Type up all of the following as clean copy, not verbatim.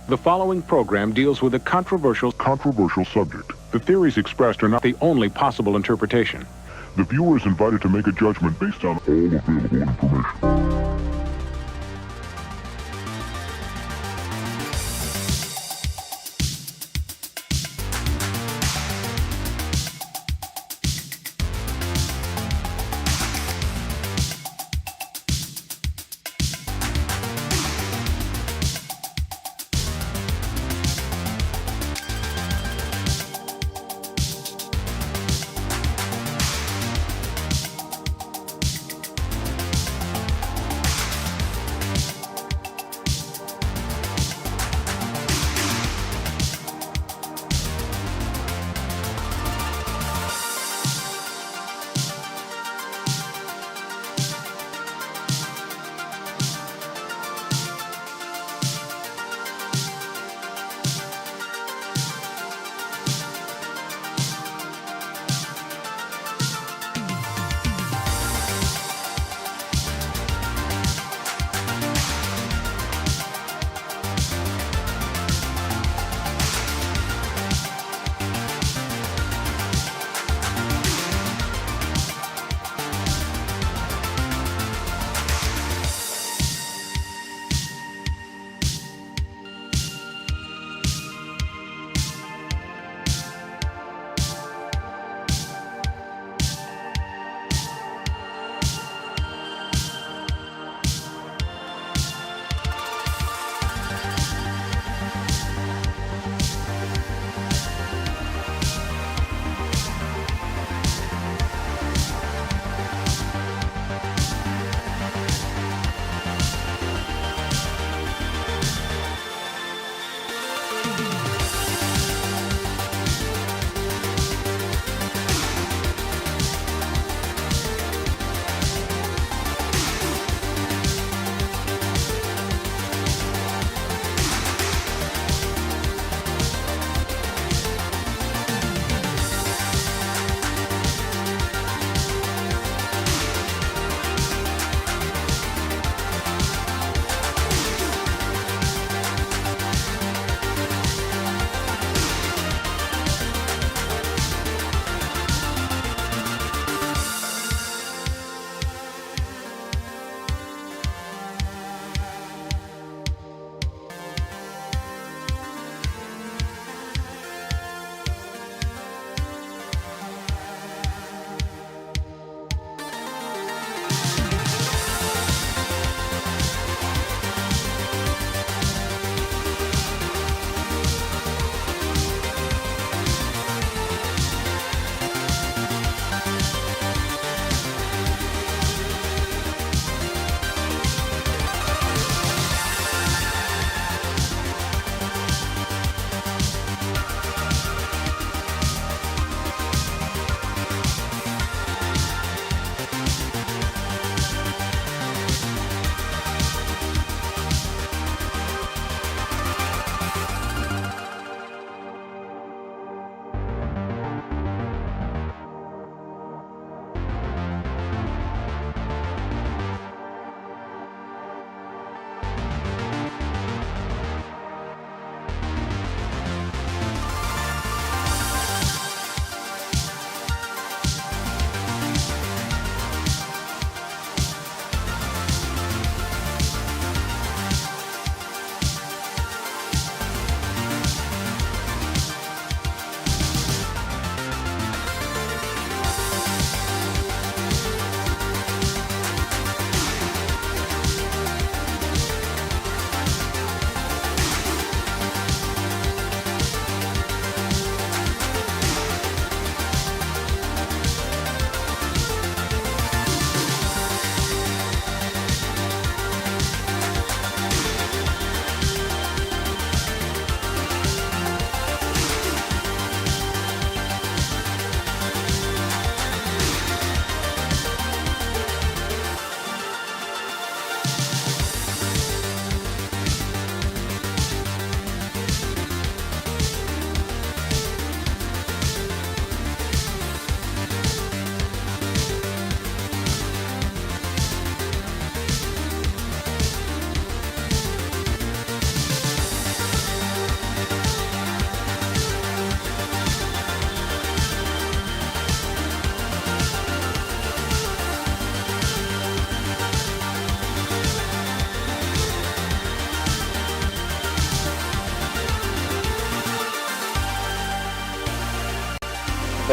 The following program deals with a controversial subject. The theories expressed are not the only possible interpretation. The viewer is invited to make a judgment based on all available information.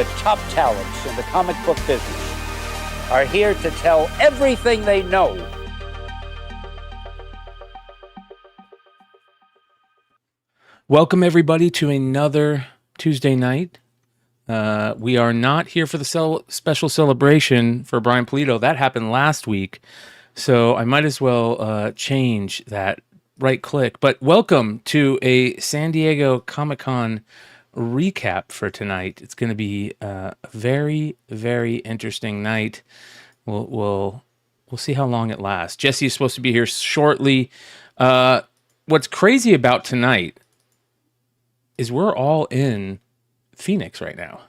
the top talents in the comic book business are here to tell everything they know. Welcome, everybody, to another Tuesday night. We are not here for the special celebration for Brian Polito. That happened last week, so I might as well change that right click. But welcome to a San Diego Comic-Con recap for tonight. It's going to be a very, very interesting night. We'll see how long it lasts. Jesse is supposed to be here shortly. What's crazy about tonight is we're all in Phoenix right now.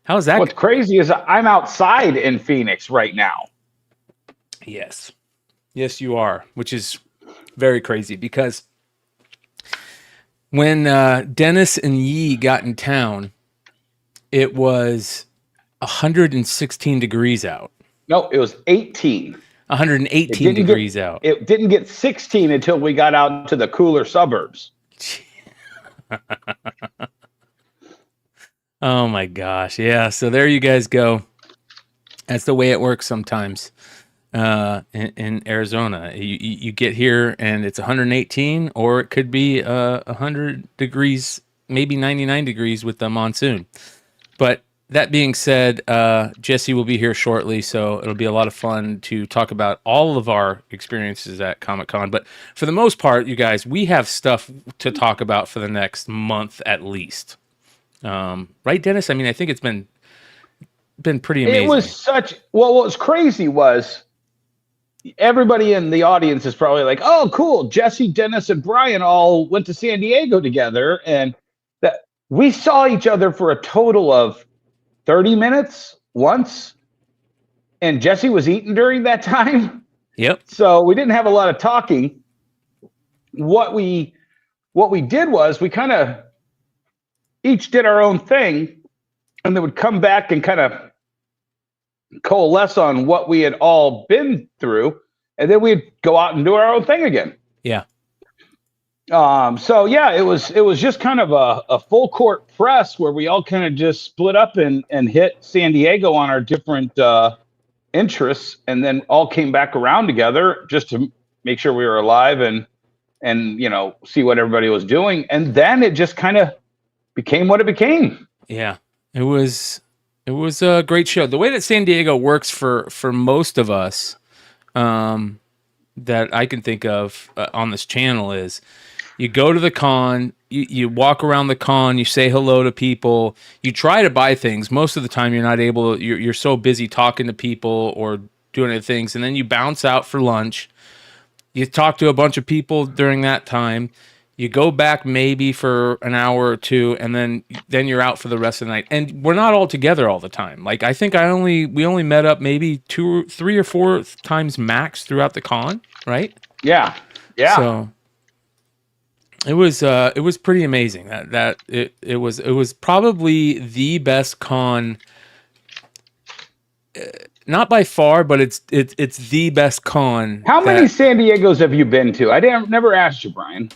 How's that? What's crazy is I'm outside in Phoenix right now. Yes, you are, which is very crazy because when Dennis and Yee got in town, it was 116 degrees out. No, it was 18. 118 degrees out. It didn't get 16 until we got out to the cooler suburbs. Oh my gosh. Yeah. So there you guys go. That's the way it works sometimes in Arizona. You get here and it's 118, or it could be 100 degrees, maybe 99 degrees with the monsoon. But that being said, Jesse will be here shortly, so it'll be a lot of fun to talk about all of our experiences at Comic-Con. But for the most part, you guys, we have stuff to talk about for the next month at least. Right, Dennis? I mean, I think it's been pretty amazing. It was what was crazy was everybody in the audience is probably like, oh, cool. Jesse, Dennis, and Brian all went to San Diego together, and that we saw each other for a total of 30 minutes once, and Jesse was eating during that time. Yep. So we didn't have a lot of talking. What we did was we kind of each did our own thing, and then would come back and kind of coalesce on what we had all been through, and then we'd go out and do our own thing again. Yeah. So yeah, it was just kind of a full court press where we all kind of just split up and hit San Diego on our different interests, and then all came back around together just to make sure we were alive and see what everybody was doing. And then it just kind of became what it became. Yeah. It was a great show. The way that San Diego works for most of us that I can think of on this channel is you go to the con, you walk around the con, you say hello to people, you try to buy things. Most of the time you're not able, you're so busy talking to people or doing other things, and then you bounce out for lunch. You talk to a bunch of people during that time. You go back maybe for an hour or two, and then you're out for the rest of the night. And we're not all together all the time. Like, I think we only met up maybe 2, 3, or 4 times max throughout the con, right? Yeah. So it was pretty amazing. It was probably the best con, not by far, but it's the best con. How many San Diegos have you been to? I never asked you, Brian.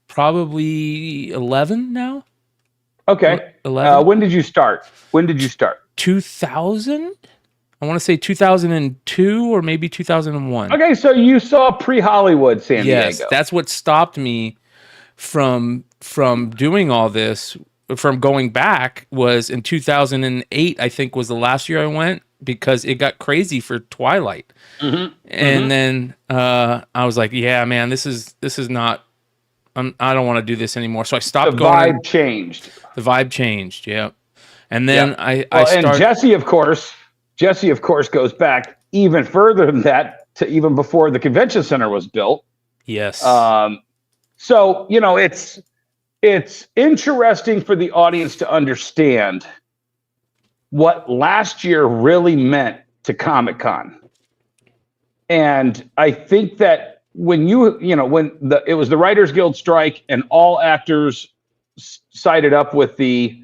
Probably 11 now. Okay. 11. When did you start? 2000. I want to say 2002 or maybe 2001. Okay, so you saw pre-Hollywood San Diego. Yes, that's what stopped me from doing all this, from going back, was in 2008, I think was the last year I went, because it got crazy for Twilight. Mm-hmm. And then I was like, yeah, man, this is not, I don't want to do this anymore. So I stopped going. The vibe changed. Yeah. And then I started. And Jesse, of course, goes back even further than that, to even before the convention center was built. Yes. So, it's interesting for the audience to understand what last year really meant to Comic-Con. And I think that when it was the Writers Guild strike and all actors sided up with the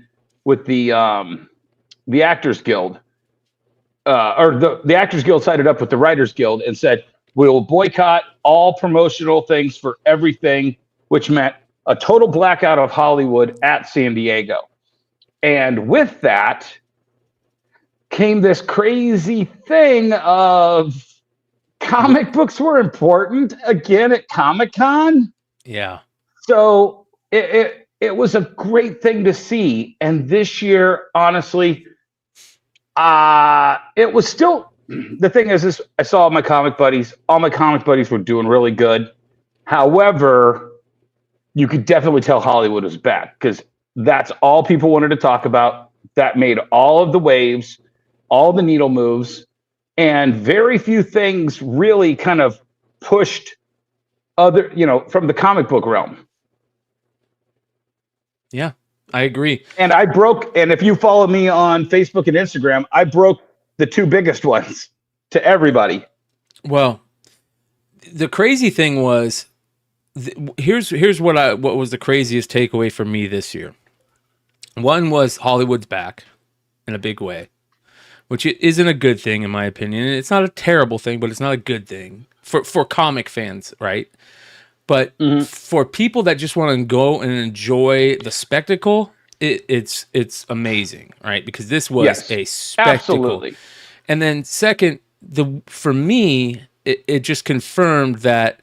Actors Guild, or the Actors Guild sided up with the Writers Guild and said, we will boycott all promotional things for everything, which meant a total blackout of Hollywood at San Diego. And with that came this crazy thing of comic books were important again at Comic-Con. Yeah. So it was a great thing to see. And this year, honestly, it was still, the thing is I saw all my comic buddies. All my comic buddies were doing really good. However, you could definitely tell Hollywood was back because that's all people wanted to talk about. That made all of the waves, all the needle moves, and very few things really kind of pushed other, from the comic book realm. Yeah, I agree. And and if you follow me on Facebook and Instagram, I broke the two biggest ones to everybody. Well, the crazy thing was, here's what was the craziest takeaway for me this year. One was Hollywood's back in a big way, which isn't a good thing in my opinion. It's not a terrible thing, but it's not a good thing for comic fans, right? But for people that just want to go and enjoy the spectacle, it's amazing, right? Because this was a spectacle. Absolutely. And then second, for me, it just confirmed that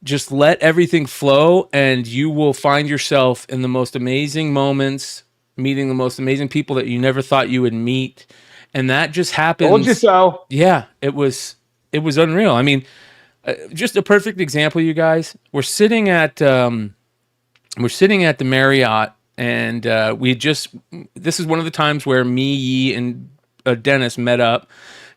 just let everything flow and you will find yourself in the most amazing moments, meeting the most amazing people that you never thought you would meet. And that just happens. Told you so. Yeah, it was unreal. I mean, just a perfect example, you guys. We're sitting at the Marriott, and this is one of the times where me, Yi, and Dennis met up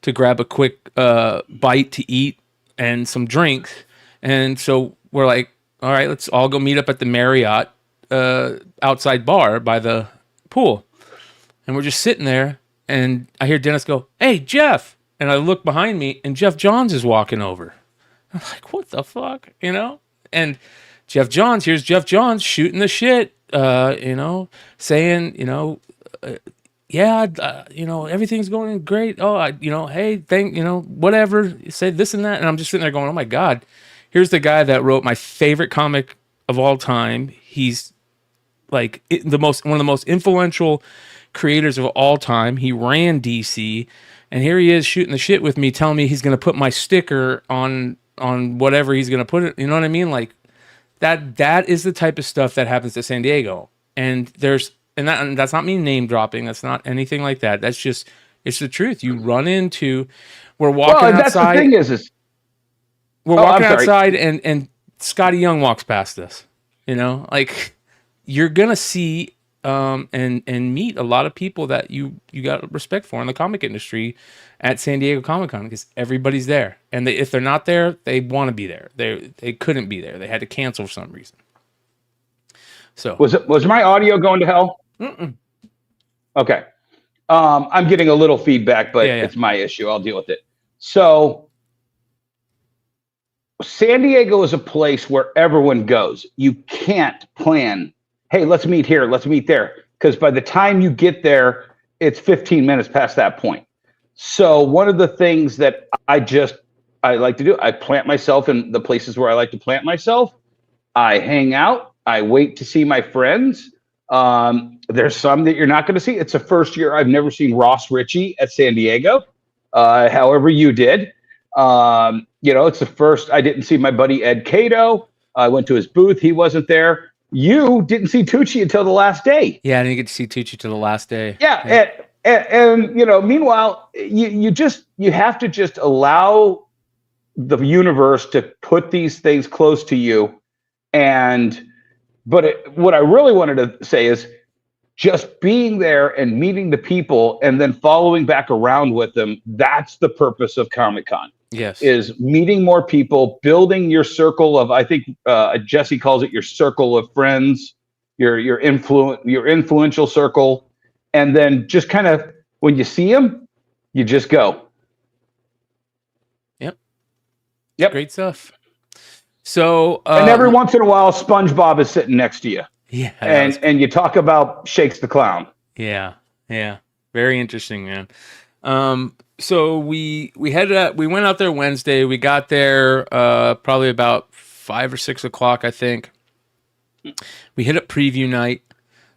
to grab a quick bite to eat and some drinks. And so we're like, all right, let's all go meet up at the Marriott outside bar by the pool. And we're just sitting there, and I hear Dennis go, "Hey, Jeff." And I look behind me, and Jeff Johns is walking over. I'm like, what the fuck? And here's Jeff Johns shooting the shit, saying, everything's going great. Oh, hey, whatever. You say this and that. And I'm just sitting there going, oh my God, here's the guy that wrote my favorite comic of all time. He's like one of the most influential creators of all time. He ran DC, and here he is shooting the shit with me, telling me he's going to put my sticker on whatever he's going to put it. You know what I mean? Like that is the type of stuff that happens at San Diego. And that's not me name dropping. That's not anything like that. That's just, it's the truth. You run into, we're walking that's outside. The thing is we're walking outside and Scotty Young walks past us, like you're going to see, and meet a lot of people that you got respect for in the comic industry at San Diego Comic-Con, because everybody's there. And if they're not there, they want to be there. They couldn't be there. They had to cancel for some reason. So was my audio going to hell? Mm-mm. Okay. I'm getting a little feedback, but it's my issue. I'll deal with it. So San Diego is a place where everyone goes. You can't plan, hey, let's meet here, let's meet there. Because by the time you get there, it's 15 minutes past that point. So one of the things that I like to do, I plant myself in the places where I like to plant myself. I hang out. I wait to see my friends. There's some that you're not going to see. It's the first year I've never seen Ross Ritchie at San Diego. However you did. It's the first. I didn't see my buddy Ed Cato. I went to his booth. He wasn't there. You didn't see Tucci until the last day. Yeah, I didn't get to see Tucci till the last day. Yeah. And meanwhile, you have to just allow the universe to put these things close to you. But what I really wanted to say is just being there and meeting the people and then following back around with them. That's the purpose of Comic-Con. Yes. Is meeting more people, building your circle of, I think Jesse calls it your circle of friends, your influential circle. And then just kind of, when you see them, you just go. Yep. Great stuff. So, and every once in a while, SpongeBob is sitting next to you. Yeah. And you talk about Shakes the Clown. Yeah. Yeah. Very interesting, man. So we went out there Wednesday. We got there probably about 5 or 6 o'clock, I think. We hit up preview night.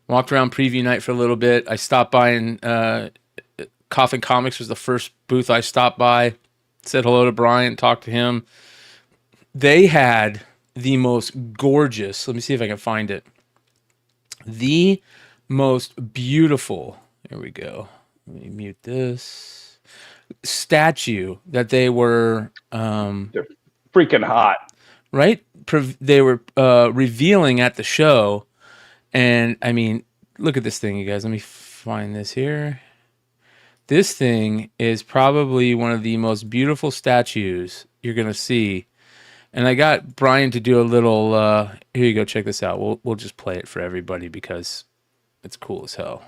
Walked around preview night for a little bit. I stopped by and Coffin Comics was the first booth I stopped by. Said hello to Brian, talked to him. They had the most gorgeous, let me see if I can find it. The most beautiful, here we go. Let me mute this. Statue that they were They're freaking hot. right? They were revealing at the show. And I mean, look at this thing, you guys. Let me find this here. This thing is probably one of the most beautiful statues you're going to see. And I got Brian to do a little, here you go, check this out. We'll just play it for everybody because it's cool as hell.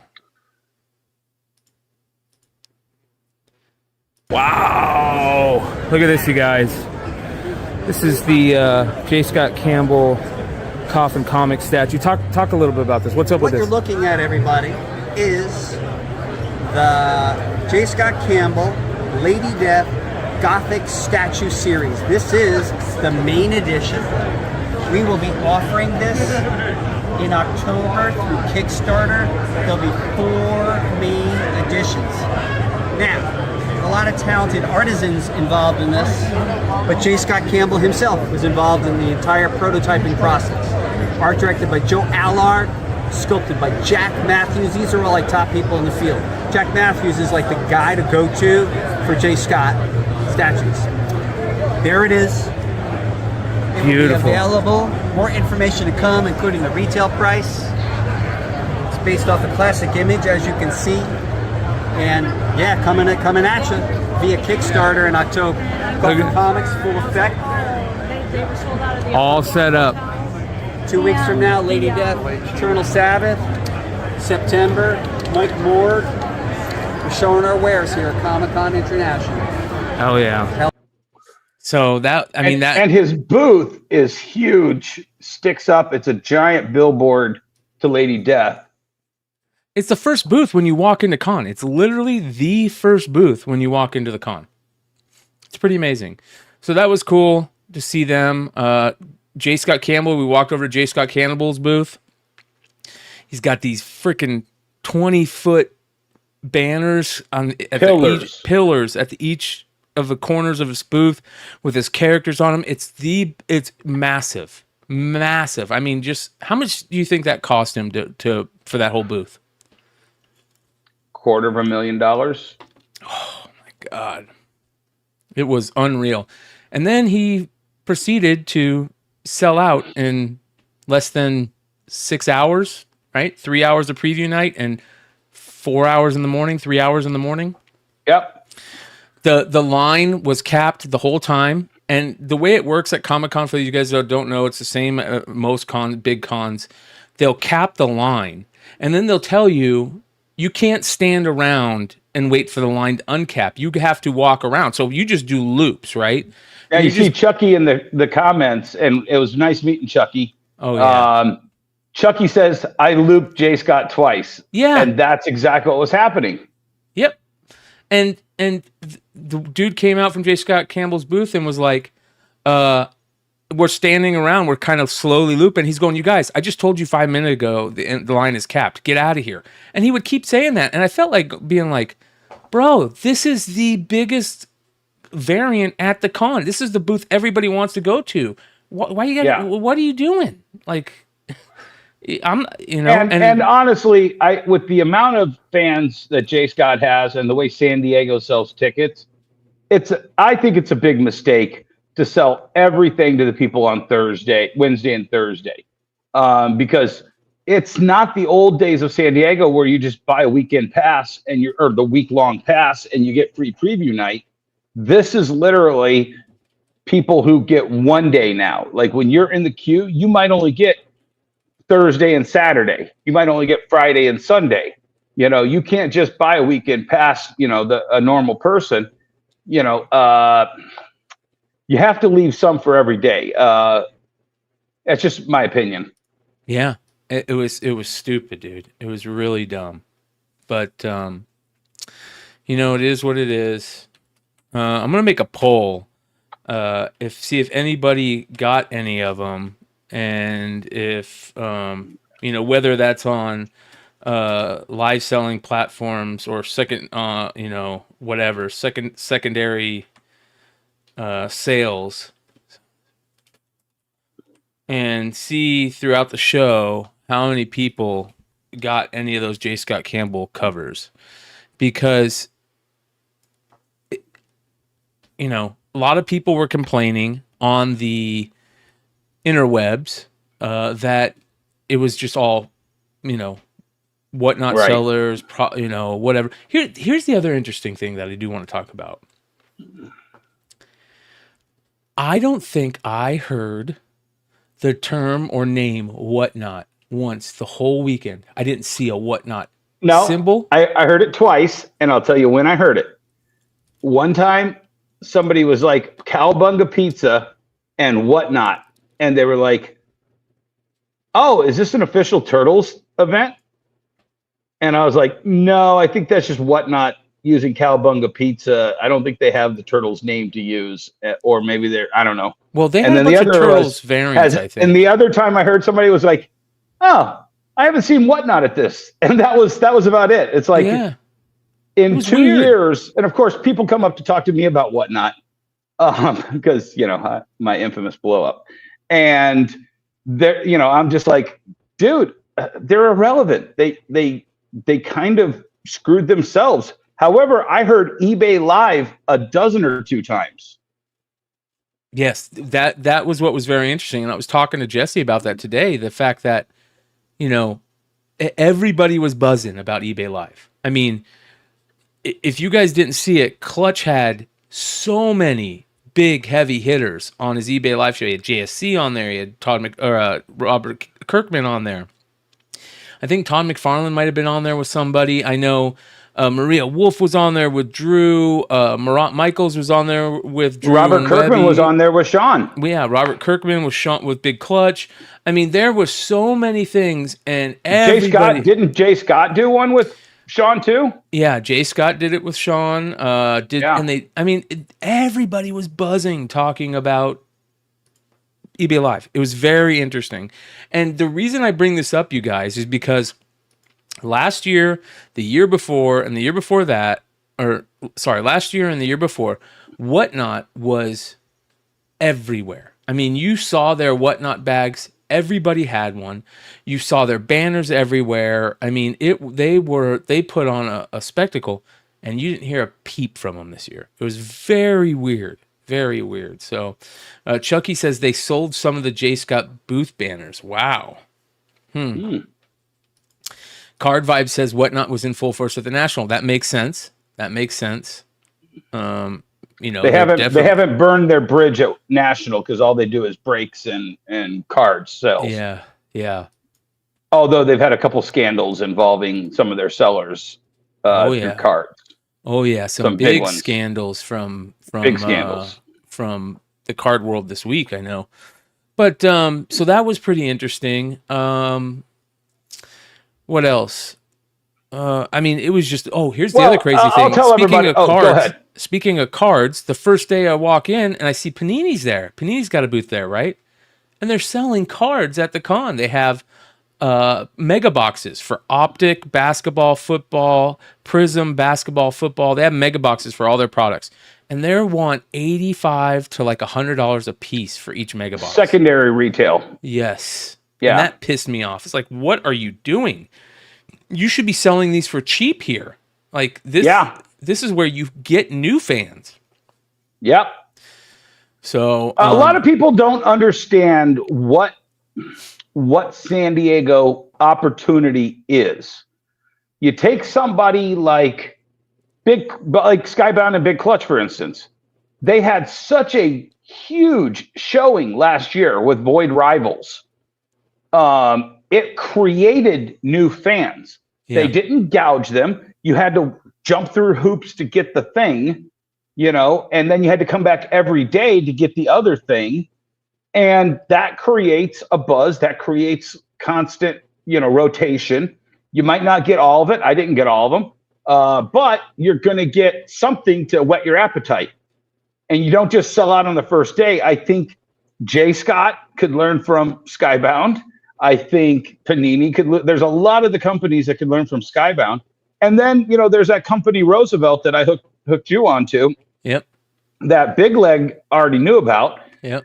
Wow! Look at this, you guys. This is the J. Scott Campbell Coffin Comics statue. Talk a little bit about this. What's up with this? What you're looking at, everybody, is the J. Scott Campbell Lady Death Gothic Statue Series. This is the main edition. We will be offering this in October through Kickstarter. There'll be 4 main editions. Now, a lot of talented artisans involved in this, but J. Scott Campbell himself was involved in the entire prototyping process. Art directed by Joe Allard, sculpted by Jack Matthews. These are all like top people in the field. Jack Matthews is like the guy to go to for J. Scott statues. There it is. It will be available. More information to come, including the retail price. It's based off a classic image, as you can see. And yeah, coming at you via Kickstarter in October. Coffin Comics, full effect. All set up. 2 weeks from now, Lady Death, Eternal Sabbath. September, Mike Moore. We're showing our wares here at Comic-Con International. Hell yeah. So that, I mean, And his booth is huge, sticks up. It's a giant billboard to Lady Death. it's the first booth when you walk into con. It's literally the first booth when you walk into the con. It's pretty amazing. So that was cool to see them. J. Scott Campbell, we walked over to J. Scott Campbell's booth. He's got these freaking 20-foot banners on pillars at each of the corners of his booth with his characters on them. It's massive. I mean, just how much do you think that cost him for that whole booth? $250,000. Oh my God. It was unreal. And then he proceeded to sell out in less than 6 hours, right? 3 hours of preview night and 4 hours in the morning, 3 hours in the morning. Yep. The line was capped the whole time. And the way it works at Comic-Con, for you guys that don't know, it's the same at most big cons. They'll cap the line, and then they'll tell you, you can't stand around and wait for the line to uncap. You have to walk around. So you just do loops, right? Yeah, you see Chucky in the comments, and it was nice meeting Chucky. Oh, yeah. Chucky says, I looped J. Scott twice. Yeah. And that's exactly what was happening. Yep. And the dude came out from J. Scott Campbell's booth and was like, we're standing around, we're kind of slowly looping. He's going, you guys, I just told you 5 minutes ago the line is capped. Get out of here. And he would keep saying that. And I felt like being like, bro, this is the biggest variant at the con. This is the booth everybody wants to go to. Why you got? What are you doing? Like, and honestly, with the amount of fans that J. Scott has and the way San Diego sells tickets, I think it's a big mistake to sell everything to the people on Wednesday and Thursday, because it's not the old days of San Diego where you just buy a weekend pass or the week-long pass and you get free preview night. This is literally people who get one day now. Like when you're in the queue, you might only get Thursday and Saturday. You might only get Friday and Sunday. You can't just buy a weekend pass, a normal person. You have to leave some for every day. That's just my opinion. Yeah, it was stupid, dude. It was really dumb. But, it is what it is. I'm going to make a poll, see if anybody got any of them, and if, whether that's on live selling platforms or secondary sales, and see throughout the show how many people got any of those J. Scott Campbell covers, because a lot of people were complaining on the interwebs that it was just all whatnot sellers, whatever. Here's the other interesting thing that I do want to talk about. I don't think I heard the term or name whatnot once the whole weekend. I didn't see a whatnot symbol. I heard it twice, and I'll tell you when I heard it. One time, somebody was like, Cowabunga Pizza and whatnot. And they were like, oh, is this an official Turtles event? And I was like, no, I think that's just whatnot using Cowabunga Pizza. I don't think they have the Turtles name to use, or maybe I don't know. Well, they have a bunch of Turtles variants, I think. And the other time I heard somebody was like, oh, I haven't seen whatnot at this. And that was about it. It's like in 2 years, and of course, people come up to talk to me about whatnot because, my infamous blow up. And I'm just like, dude, they're irrelevant. They kind of screwed themselves. However, I heard eBay Live a dozen or two times. Yes, that was what was very interesting. And I was talking to Jesse about that today. The fact that, everybody was buzzing about eBay Live. I mean, if you guys didn't see it, Clutch had so many big, heavy hitters on his eBay Live show. He had JSC on there. He had Robert Kirkman on there. I think Todd McFarlane might have been on there with somebody. I know Maria Wolf was on there with Drew. Marat Michaels was on there with Drew. Robert Kirkman was on there with Sean. Yeah, Robert Kirkman with Sean with Big Clutch. I mean, there was so many things, and everybody. Didn't Jay Scott do one with Sean too? Yeah, Jay Scott did it with Sean. Everybody was buzzing talking about eBay Live. It was very interesting. And the reason I bring this up, you guys, is because last year, the year before, and the year before that, last year and the year before, Whatnot was everywhere. I mean, you saw their Whatnot bags. Everybody had one. You saw their banners everywhere. I mean, they put on a spectacle, and you didn't hear a peep from them this year. It was very weird. Very weird. So, Chucky says they sold some of the J. Scott booth banners. Wow. Card Vibe says Whatnot was in full force at the National. That makes sense. They haven't burned their bridge at National because all they do is breaks and card sales. Yeah. Although they've had a couple scandals involving some of their sellers through cards. Oh yeah, some big scandals from from the card world this week, I know. But so that was pretty interesting. What else? I mean, it was just here's the other crazy thing. I'll tell everybody. Go ahead. Speaking of cards, the first day I walk in and I see Panini's there. Panini's got a booth there, right? And they're selling cards at the con. They have mega boxes for Optic, basketball, football, Prism, basketball, football. They have mega boxes for all their products. And they want $85 to like $100 a piece for each mega box. Secondary retail. Yes. Yeah. And that pissed me off. It's like, what are you doing? You should be selling these for cheap here. Like this. Yeah. This is where you get new fans. Yep. So a lot of people don't understand what San Diego opportunity is. You take somebody like Skybound and Big Clutch, for instance. They had such a huge showing last year with Void Rivals. It created new fans. Yeah. They didn't gouge them. You had to jump through hoops to get the thing, and then you had to come back every day to get the other thing. And that creates a buzz, that creates constant, rotation. You might not get all of it. I didn't get all of them, but you're going to get something to whet your appetite. And you don't just sell out on the first day. I think Jay Scott could learn from Skybound. I think Panini there's a lot of the companies that could learn from Skybound. And then, there's that company Roosevelt that I hooked you onto. Yep. That Big Leg already knew about. Yep.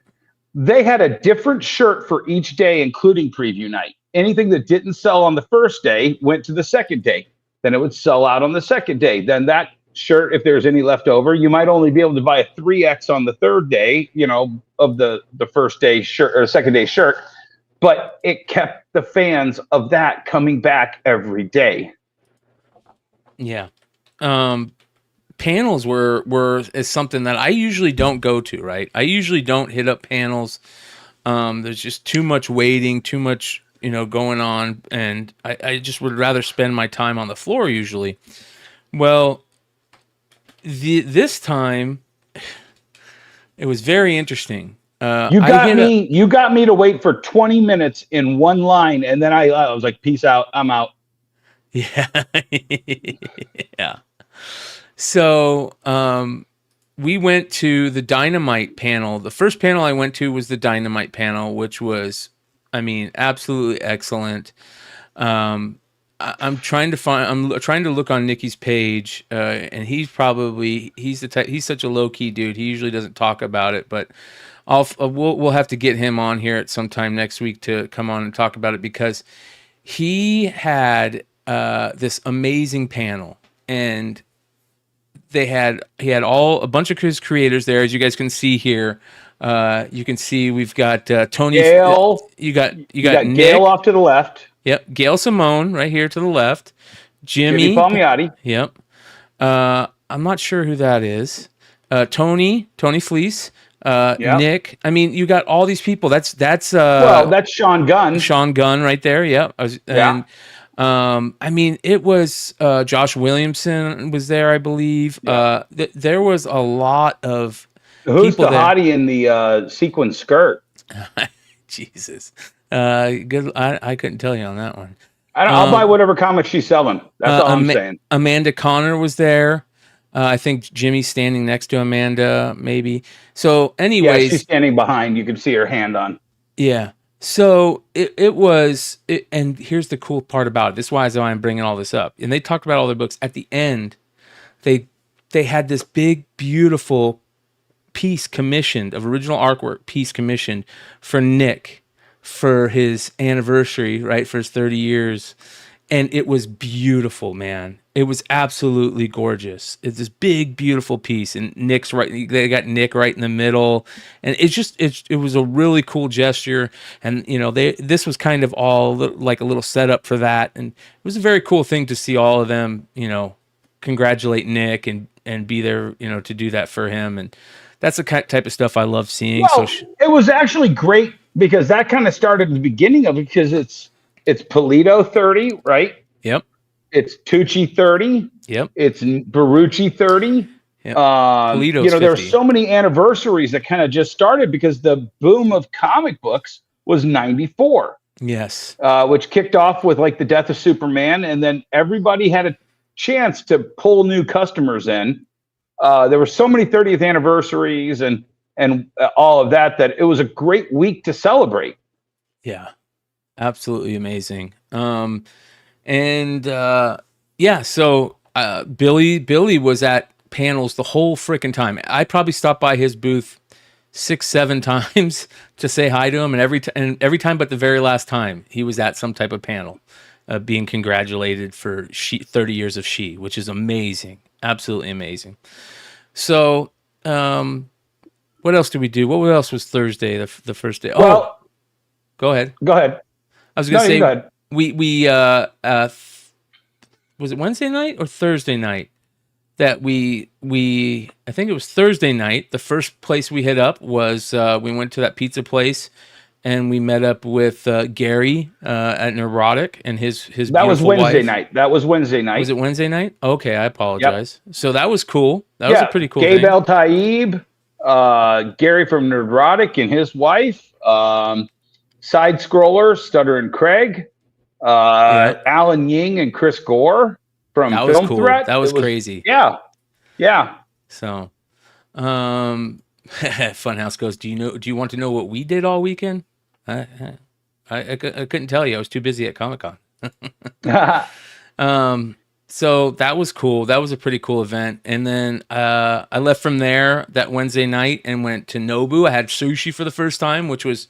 They had a different shirt for each day, including preview night. Anything that didn't sell on the first day went to the second day. Then it would sell out on the second day. Then that shirt, if there's any left over, you might only be able to buy a 3X on the third day, of the first day shirt or second day shirt. But it kept the fans of that coming back every day. Yeah. Panels is something that I usually don't go to, right? I usually don't hit up panels. There's just too much waiting, too much, going on. And I just would rather spend my time on the floor usually. Well, this time it was very interesting. You got me to wait for 20 minutes in one line. And then I was like, peace out. I'm out. Yeah. Yeah. So we went to the Dynamite panel. The first panel I went to was the Dynamite panel, which was, absolutely excellent. I'm trying to look on Nikki's page, and he's such a low key dude. He usually doesn't talk about it, but we'll have to get him on here at some time next week to come on and talk about it, because he had this amazing panel, and he had a bunch of his creators there, as you guys can see here. You can see we've got Tony. Gail. You got Nick, Gail off to the left. Yep, Gail Simone right here to the left. Jimmy Palmiotti. Yep. I'm not sure who that is. Tony Fleece. Nick. You got all these people. That's Sean Gunn. Sean Gunn right there. Yep. It was Josh Williamson was there, I believe. Yeah. There was a lot of Who's people the hottie in the sequin skirt? Jesus. Good. I couldn't tell you on that one. I'll buy whatever comic she's selling. That's all I'm saying. Amanda Connor was there. I think Jimmy's standing next to Amanda, maybe. So, anyways, yeah, she's standing behind. You can see her hand on. Yeah. So it was, and here's the cool part about it. This is why I'm bringing all this up. And they talked about all their books. At the end, they had this big, beautiful piece commissioned, of original artwork piece commissioned for Nick for his anniversary, right, for his 30 years. And it was beautiful, man. It was absolutely gorgeous. It's this big, beautiful piece, and Nick's right. They got Nick right in the middle, and it was a really cool gesture. And this was kind of all like a little setup for that, and it was a very cool thing to see all of them, congratulate Nick and be there, to do that for him. And that's the type of stuff I love seeing. Well, it was actually great because that kind of started the beginning of it, because it's Polito 30, right? Yep. It's Tucci 30. Yep. It's Barucci 30. Yep. Polito's 50. There are so many anniversaries that kind of just started because the boom of comic books was 94. Yes. Which kicked off with like the death of Superman, and then everybody had a chance to pull new customers in. There were so many 30th anniversaries and all of that it was a great week to celebrate. Yeah. Absolutely amazing. So Billy was at panels the whole freaking time. I probably stopped by his booth 6-7 times to say hi to him, and every time but the very last time he was at some type of panel, being congratulated for 30 years of She, which is amazing, absolutely amazing. So, what else did we do? What else was Thursday? The first day. Well, go ahead. I was going to say, we was it Wednesday night or Thursday night that I think it was Thursday night. The first place we hit up was, we went to that pizza place and we met up with Gary at Neurotic and his that was Wednesday wife. night. That was Wednesday night. Was it Wednesday night? Okay, I apologize. Yep. So that was cool. That was a pretty cool Gabe thing. El Taib, Gary from Neurotic and his wife, Side Scroller, Stutter and Craig, Alan Ying and Chris Gore from Film cool. Threat. That was crazy. Yeah. So, Funhouse goes, do you want to know what we did all weekend? I couldn't tell you. I was too busy at Comic-Con. So that was cool. That was a pretty cool event. And then I left from there that Wednesday night and went to Nobu. I had sushi for the first time, which was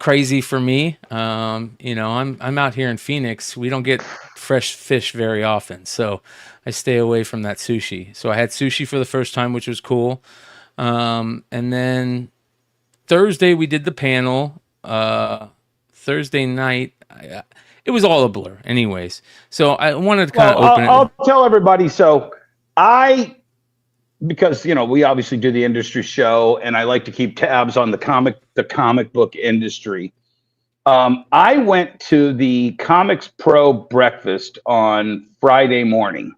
crazy for me. I'm out here in Phoenix. We don't get fresh fish very often, so I stay away from that sushi. So I had sushi for the first time, which was cool. And then Thursday we did the panel. Thursday night, it was all a blur anyways. So I wanted to kind of open it. I'll tell everybody. So because we obviously do the industry show, and I like to keep tabs on the comic book industry. I went to the Comics Pro breakfast on Friday morning.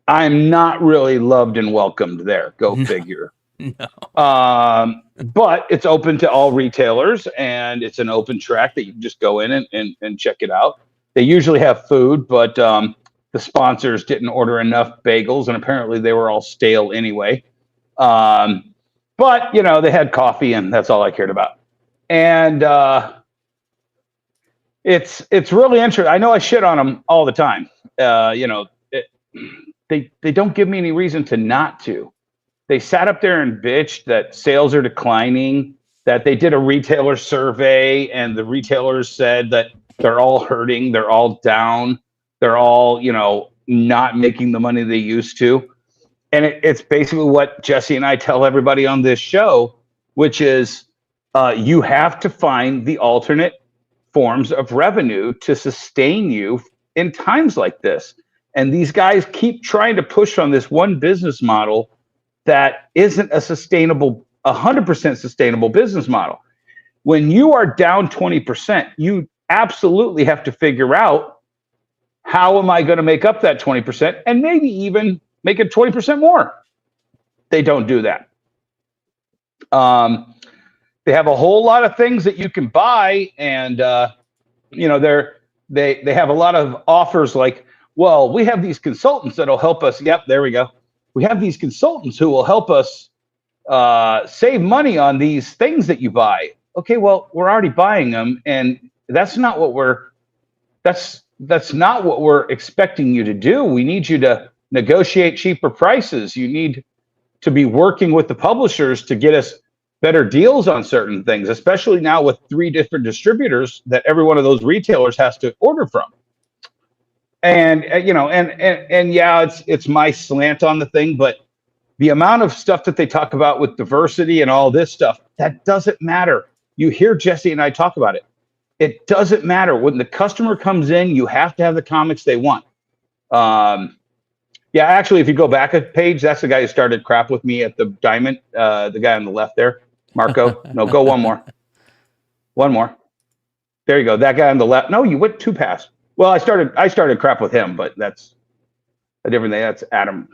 I'm not really loved and welcomed there. Go figure. No. But it's open to all retailers, and it's an open track that you can just go in and check it out. They usually have food, but the sponsors didn't order enough bagels, and apparently they were all stale anyway. But they had coffee, and that's all I cared about. And it's really interesting. I know I shit on them all the time. They don't give me any reason to not to. They sat up there and bitched that sales are declining, that they did a retailer survey, and the retailers said that they're all hurting, they're all down, they're all, not making the money they used to. And it's basically what Jesse and I tell everybody on this show, which is you have to find the alternate forms of revenue to sustain you in times like this. And these guys keep trying to push on this one business model that isn't a 100% sustainable business model. When you are down 20%, you absolutely have to figure out, how am I going to make up that 20% and maybe even make it 20% more? They don't do that. They have a whole lot of things that you can buy, and they have a lot of offers like, well, we have these consultants that'll help us. Yep, there we go. We have these consultants who will help us save money on these things that you buy. Okay, well, we're already buying them, and that's not what we're expecting you to do. We need you to negotiate cheaper prices. You need to be working with the publishers to get us better deals on certain things, especially now with 3 different distributors that every one of those retailers has to order from. And yeah, it's my slant on the thing, but the amount of stuff that they talk about with diversity and all this stuff, that doesn't matter. You hear Jesse and I talk about it. It doesn't matter. When the customer comes in, you have to have the comics they want. Yeah, actually, if you go back a page, that's the guy who started crap with me at the Diamond, the guy on the left there, Marco. No, go one more. One more. There you go. That guy on the left. No, you went 2 past. Well, I started crap with him, but that's a different thing. That's Adam !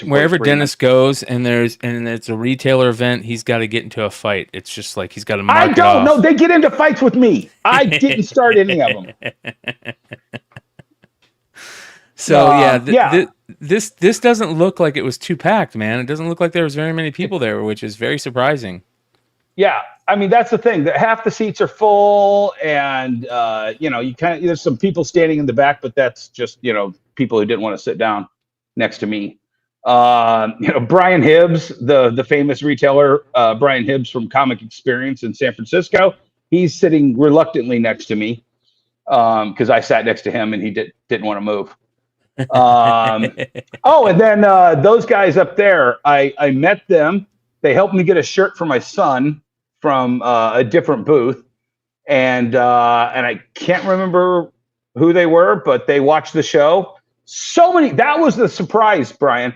Wherever Dennis goes and it's a retailer event, he's got to get into a fight. It's just like he's got to mark it off. I don't know. They get into fights with me. I didn't start any of them. So this doesn't look like it was too packed, man. It doesn't look like there was very many people there, which is very surprising. Yeah, I mean, that's the thing. That half the seats are full, and there's some people standing in the back, but that's just people who didn't want to sit down next to me. Brian Hibbs, the famous retailer, Brian Hibbs from Comic Experience in San Francisco, he's sitting reluctantly next to me because I sat next to him and he didn't want to move. And then those guys up there, I met them. They helped me get a shirt for my son from a different booth, and I can't remember who they were, but they watched the show. So many. That was the surprise, Brian.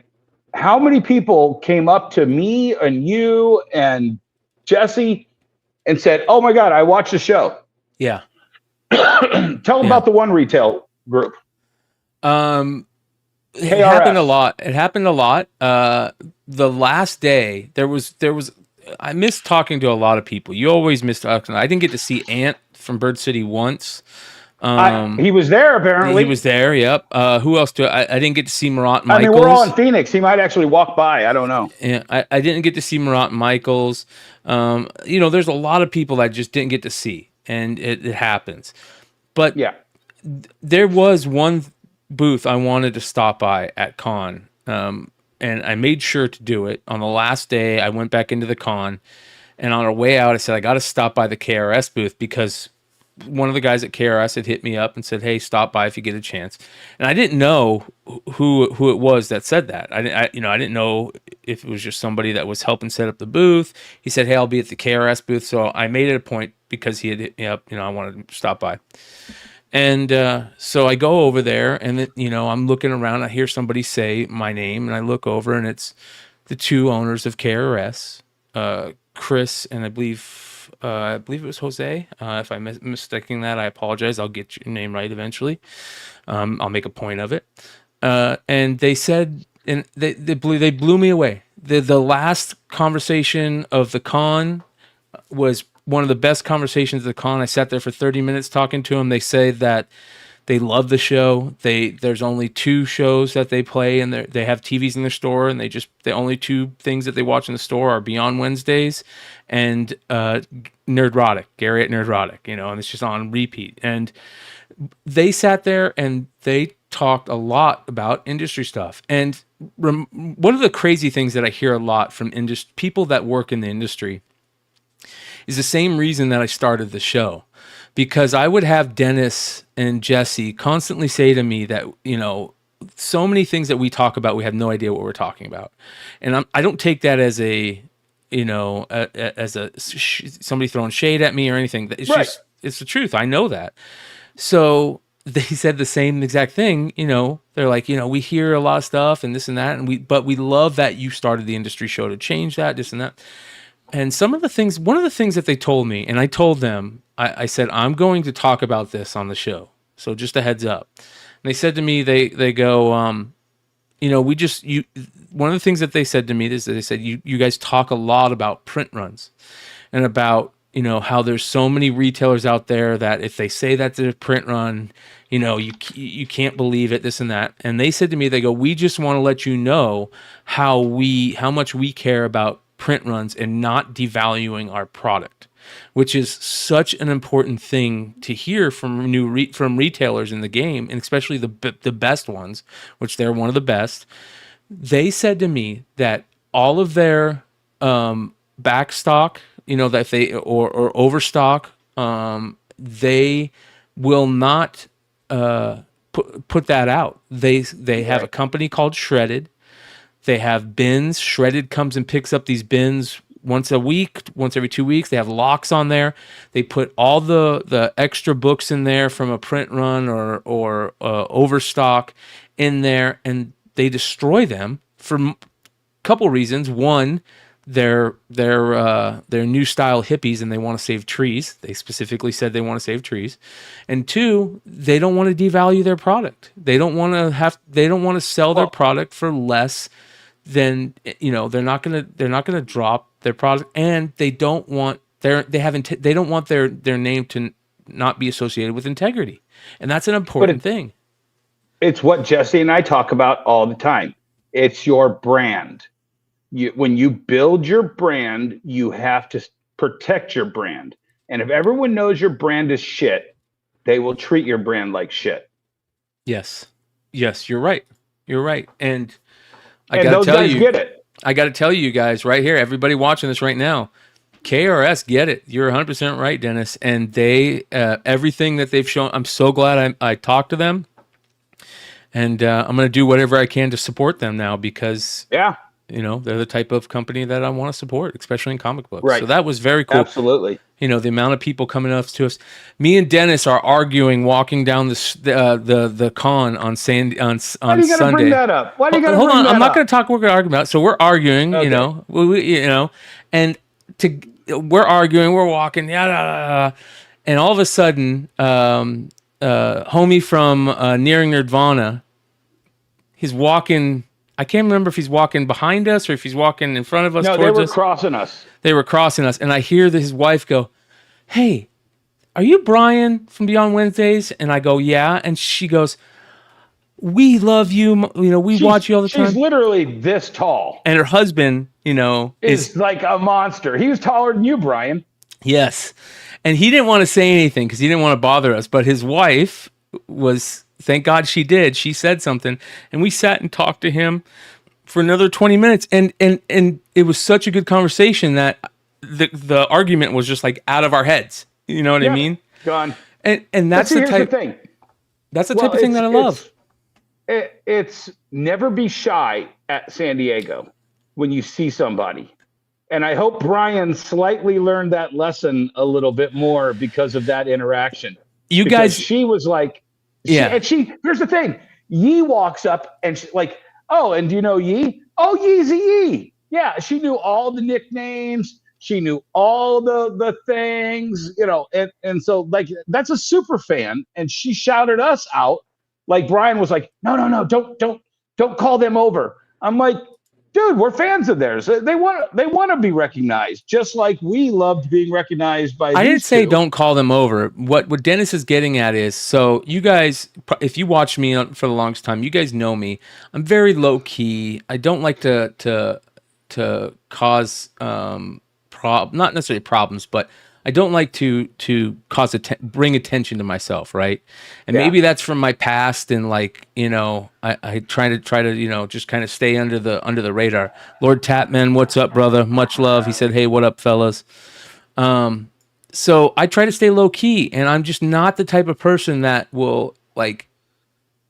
How many people came up to me and you and Jesse and said, "Oh my God, I watched the show." Yeah. Tell them about the one retail group. It happened a lot. It happened a lot. The last day there was I missed talking to a lot of people. You always miss talking. I didn't get to see Ant from Bird City once. He was there apparently. He was there. Yep. Who else I didn't get to see Murat Michaels. I mean, we're all in Phoenix. He might actually walk by. I don't know. Yeah, I didn't get to see Murat Michaels. There's a lot of people that I just didn't get to see. and it happens. But Yeah. there was one booth I wanted to stop by at con, and I made sure to do it. On the last day, I went back into the con, and on our way out, I said, I got to stop by the KRS booth because one of the guys at KRS had hit me up and said, hey, stop by if you get a chance. And I didn't know who it was that said that. I didn't know if it was just somebody that was helping set up the booth. He said, hey, I'll be at the KRS booth. So I made it a point because he had hit me up, I wanted to stop by. And so I go over there, and I'm looking around. I hear somebody say my name, and I look over, and it's the two owners of KRS, Chris, and I believe it was Jose. If I'm mistaking that, I apologize. I'll get your name right eventually. I'll make a point of it. And they said, and they blew me away. The last conversation of the con was one of the best conversations of the con. I sat there for 30 minutes talking to them. They say that they love the show. There's only 2 shows that they play, and they have TVs in their store, and the only 2 things that they watch in the store are Beyond Wednesdays and Nerdrotic, Gary at Nerdrotic, and it's just on repeat. And they sat there and they talked a lot about industry stuff. And one of the crazy things that I hear a lot from people that work in the industry is the same reason that I started the show. Because I would have Dennis and Jesse constantly say to me that, so many things that we talk about, we have no idea what we're talking about. And I don't take that as somebody throwing shade at me or anything. It's Right. just, it's the truth. I know that. So they said the same exact thing. They're like, we hear a lot of stuff and this and that. But we love that you started the industry show to change that, this and that. And one of the things that they told me, and I told them, I said, I'm going to talk about this on the show. So just a heads up. And they said to me, they go, one of the things that they said to me is that they said, you guys talk a lot about print runs and about, how there's so many retailers out there that if they say that's a print run, you can't believe it, this and that. And they said to me, they go, we just want to let you know how much we care about print runs and not devaluing our product, which is such an important thing to hear from from retailers in the game, and especially the best ones, which they're one of the best. They said to me that all of their back stock, that if they or overstock, they will not put that out. They have a company called Shredded. They have bins. Shredded comes and picks up these bins once a week, once every 2 weeks. They have locks on there. They put all the extra books in there from a print run or overstock in there, and they destroy them for a couple reasons. One, they're new style hippies and they want to save trees. They specifically said they want to save trees. And 2, they don't want to devalue their product. They don't want to sell their product for less than, they're not going to drop their product, and they don't want their name to not be associated with integrity. And that's an important thing. It's what Jesse and I talk about all the time. It's your brand. When you build your brand, you have to protect your brand. And if everyone knows your brand is shit, they will treat your brand like shit. Yes, you're right. And I got to tell you, get it. I got to tell you guys right here, everybody watching this right now, KRS get it. You're 100% right, Dennis. And they, everything that they've shown, I'm so glad I talked to them. And I'm going to do whatever I can to support them now because, they're the type of company that I want to support, especially in comic books. Right. So that was very cool. Absolutely. The amount of people coming up to us. Me and Dennis are arguing, walking down the con on Sunday. Why are you going to bring that up? Why do you got to bring that up? Hold on. I'm not going to talk. We're going to argue about it. So we're arguing, okay. And we're arguing. We're walking. And all of a sudden, homie from Nearing Nerdvana, he's walking. I can't remember if he's walking behind us or if he's walking in front of us. No, they were crossing us. They were crossing us, and I hear his wife go, "Hey, are you Bryan from Beyond Wednesdays?" And I go, "Yeah." And she goes, "We love you. We watch you all the time." She's literally this tall. And her husband, is like a monster. He was taller than you, Bryan. Yes. And he didn't want to say anything because he didn't want to bother us. But his wife was, thank God she did. She said something, and we sat and talked to him for another 20 minutes. And it was such a good conversation that the argument was just like out of our heads. You know what I mean? Gone. And that's See, the here's type. the thing. That's the type of thing that I love. It's never be shy at San Diego when you see somebody. And I hope Bryan slightly learned that lesson a little bit more because of that interaction. You because guys, she was like, here's the thing. Yi walks up and she's like, oh, and do you know Yi? Oh, Yi's a Yi. Yeah, she knew all the nicknames. She knew all the things, you know, and so like that's a super fan, and she shouted us out. Like Bryan was like, no, don't call them over. I'm like, dude, we're fans of theirs. They want to be recognized, just like we loved being recognized by. I didn't say two. Don't call them over. What Dennis is getting at is, so you guys, if you watch me for the longest time, you guys know me. I'm very low key. I don't like to cause not necessarily problems, but I don't like to cause bring attention to myself, right? And maybe that's from my past, and like, you know, I try to you know, just kind of stay under the radar. Lord Tapman, what's up, brother? Much love. He said, hey, what up, fellas? So I try to stay low key, and I'm just not the type of person that will like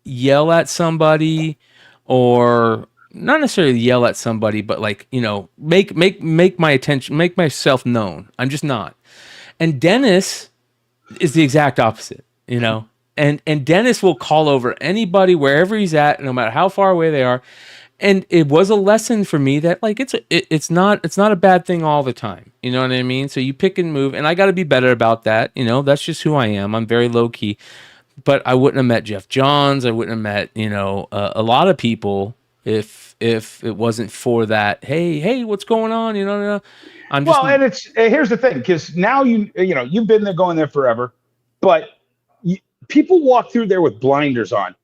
yell at somebody, or not necessarily yell at somebody, but like, you know, make my attention, make myself known. I'm just not. And Dennis is the exact opposite, you know. And Dennis will call over anybody wherever he's at, no matter how far away they are. And it was a lesson for me that like it's not a bad thing all the time. You know what I mean? So you pick and move, and I got to be better about that. You know, that's just who I am. I'm very low key. But I wouldn't have met Jeff Johns. I wouldn't have met, you know, a lot of people if it wasn't for that. Hey, what's going on? You know, I'm just. Well, and here's the thing, because now you know you've been there, going there forever, but people walk through there with blinders on.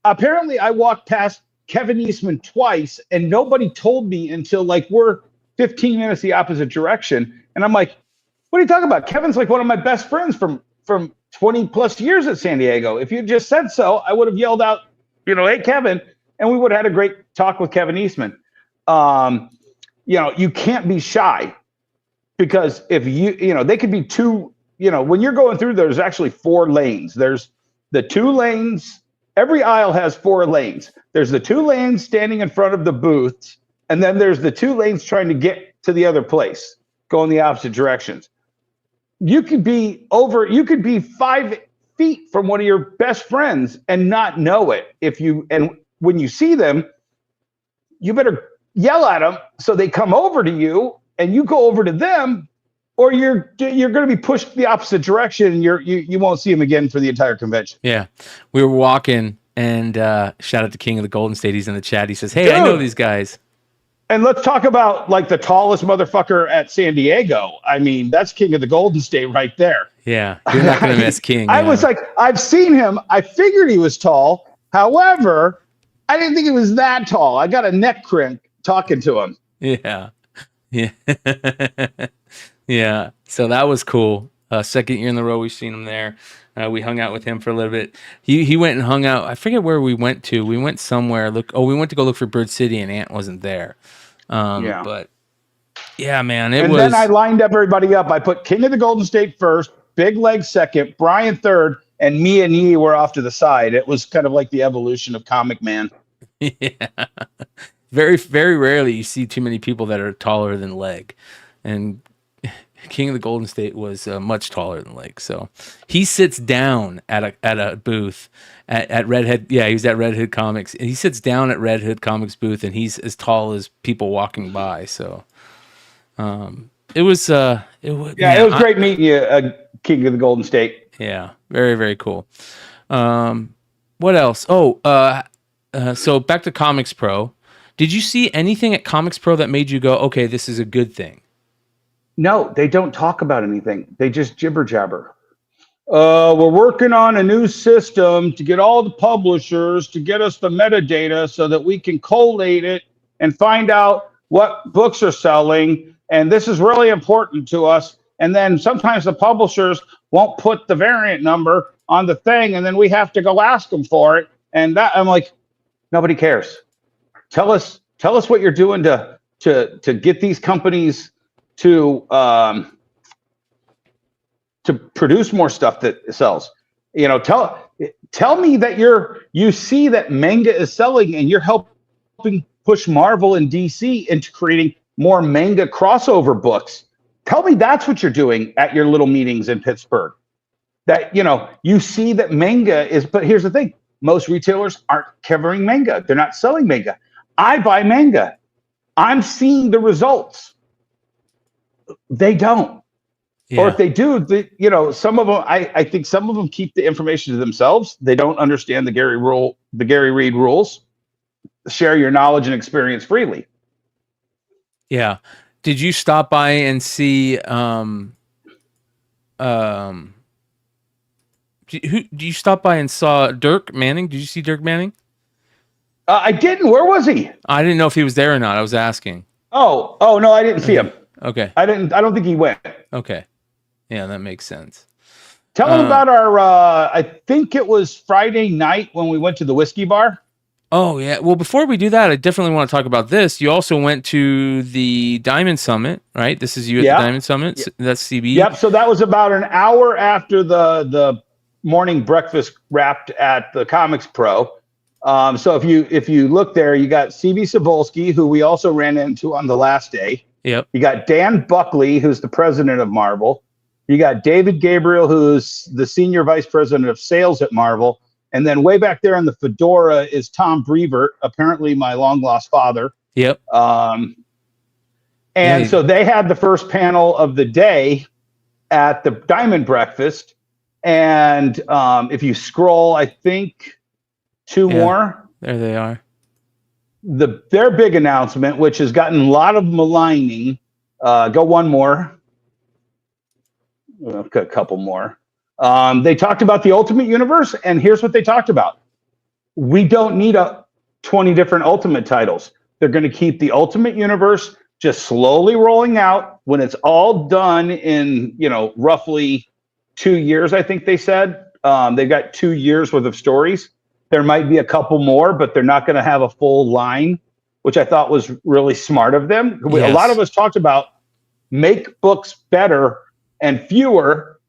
Apparently, I walked past Kevin Eastman twice, and nobody told me until like we're 15 minutes the opposite direction, and I'm like, "What are you talking about?" Kevin's like one of my best friends from 20 plus years at San Diego. If you just said so, I would have yelled out, you know, "Hey, Kevin." And we would have had a great talk with Kevin Eastman. You know, you can't be shy, because if you know, they could be two, you know, when you're going through, there's actually 4 lanes. There's the 2 lanes. Every aisle has 4 lanes. There's the 2 lanes standing in front of the booths. And then there's the 2 lanes trying to get to the other place, going the opposite directions. You could be 5 feet from one of your best friends and not know it. When you see them, you better yell at them so they come over to you, and you go over to them, or you're going to be pushed the opposite direction, and you won't see them again for the entire convention. Yeah, we were walking, and shout out to King of the Golden State. He's in the chat. He says, "Hey, Dude. I know these guys." And let's talk about like the tallest motherfucker at San Diego. I mean, that's King of the Golden State right there. Yeah, you're not going to miss King. I was like, I've seen him. I figured he was tall. However, I didn't think he was that tall. I got a neck cramp talking to him. Yeah. Yeah. So that was cool. Second year in a row we've seen him there. We hung out with him for a little bit. He went and hung out. I forget where we went to. We went somewhere. We went to go look for Bird City, and Ant wasn't there. But yeah, man, Then I lined up everybody up. I put King of the Golden State first, Big Leg second, Bryan third, and me and Yi were off to the side. It was kind of like the evolution of Comic Man. Yeah. Very, very rarely you see too many people that are taller than Leg, and King of the Golden State was much taller than Leg. So he sits down at a booth at Red Hood. Yeah, he was at Red Hood Comics, and he sits down at Red Hood Comics booth, and he's as tall as people walking by. So it was great meeting you, King of the Golden State. Yeah, very, very cool. What else? So back to Comics Pro. Did you see anything at Comics Pro that made you go, okay, this is a good thing? No, they don't talk about anything. They just jibber jabber. We're working on a new system to get all the publishers to get us the metadata so that we can collate it and find out what books are selling. And this is really important to us. And then sometimes the publishers won't put the variant number on the thing, and then we have to go ask them for it. And that, I'm like, nobody cares. Tell us what you're doing to get these companies to produce more stuff that sells. You know, tell me that you see that manga is selling and you're helping push Marvel and DC into creating more manga crossover books. Tell me that's what you're doing at your little meetings in Pittsburgh. That, you know, you see that manga is, but here's the thing. Most retailers aren't covering manga. They're not selling manga. I buy manga. I'm seeing the results. They don't. Yeah. Or if they do, you know, some of them, I think some of them keep the information to themselves. They don't understand the Gary Reed rules. Share your knowledge and experience freely. Yeah. Did you stop by and see do you stop by and saw Dirk Manning? Did you see Dirk Manning? I didn't. Where was he? I didn't know if he was there or not. I was asking. Oh no, I didn't see him. Okay. I don't think he went. Okay. Yeah, that makes sense. Tell him about our I think it was Friday night when we went to the whiskey bar. Oh, yeah. Well, before we do that, I definitely want to talk about this. You also went to the Diamond Summit, right? This is you at the Diamond Summit. Yep. That's CB. Yep. So that was about an hour after the morning breakfast wrapped at the Comics Pro. So if you look there, you got CB Cebulski, who we also ran into on the last day. Yep. You got Dan Buckley, who's the president of Marvel. You got David Gabriel, who's the senior vice president of sales at Marvel. And then way back there in the fedora is Tom Brevoort, apparently my long lost father. Yep. So they had the first panel of the day at the Diamond Breakfast. And if you scroll, I think two more. There they are. Their big announcement, which has gotten a lot of maligning. Go one more. A couple more. They talked about the Ultimate Universe, and here's what they talked about. We don't need 20 different Ultimate titles. They're going to keep the Ultimate Universe just slowly rolling out. When it's all done in, roughly 2 years, I think they said. They've got 2 years worth of stories. There might be a couple more, but they're not going to have a full line, which I thought was really smart of them. Yes. A lot of us talked about make books better and fewer,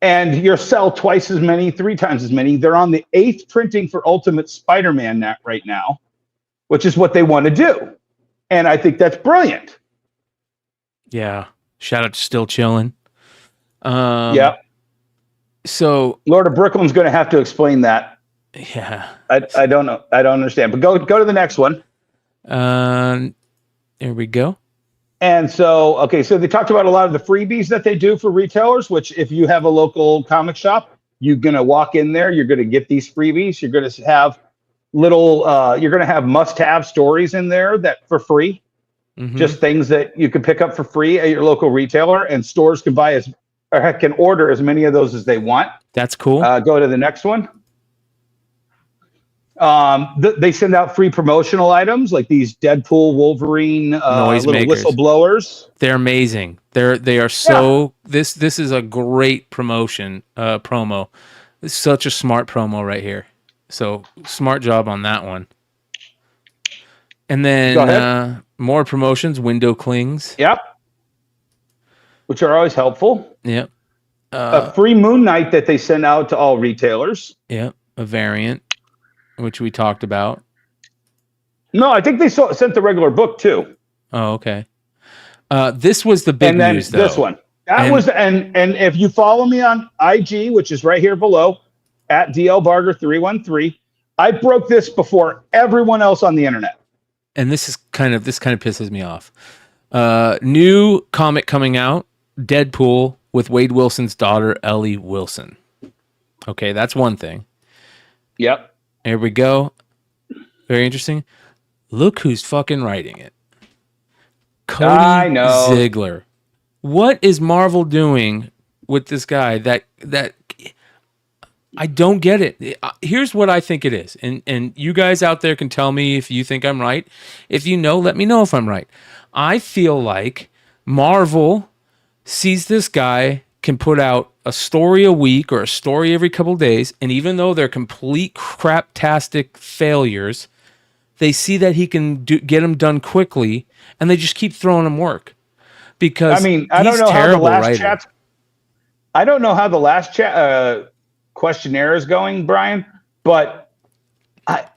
and you'll sell twice as many, 3 times as many. They're on the 8th printing for Ultimate Spider-Man right now, which is what they want to do. And I think that's brilliant. Yeah. Shout out to Still Chillin'. Yeah. So Lord of Brooklyn's going to have to explain that. Yeah. I don't know. I don't understand. But go to the next one. There we go. And so they talked about a lot of the freebies that they do for retailers, which if you have a local comic shop, you're going to walk in there, you're going to get these freebies. You're going to have you're going to have must-have stories in there that for free, just things that you can pick up for free at your local retailer, and stores can can order as many of those as they want. That's cool. Go to the next one. They send out free promotional items like these Deadpool, Wolverine, little whistleblowers. They're amazing. They are so. Yeah. This is a great promotion promo. It's such a smart promo right here. So smart job on that one. And then more promotions. Window clings. Yep. Which are always helpful. Yep. A free Moon Knight that they send out to all retailers. Yep. A variant, which we talked about. No, I think they sent the regular book too. Oh, okay. This was the big news, though. This one. And if you follow me on IG, which is right here below, at DL Barger 313, I broke this before everyone else on the internet. And this kind of pisses me off. New comic coming out, Deadpool with Wade Wilson's daughter, Ellie Wilson. Okay, that's one thing. Yep. Here we go. Very interesting. Look who's fucking writing it. Cody Ziegler. What is Marvel doing with this guy that I don't get it. Here's what I think it is. And you guys out there can tell me if you think I'm right. If you know, let me know if I'm right. I feel like Marvel sees this guy can put out a story a week or a story every couple of days, and even though they're complete craptastic failures, they see that he can get them done quickly, and they just keep throwing him work. Because I mean, I don't know how the last chat. I don't know how the last chat questionnaire is going, Brian. But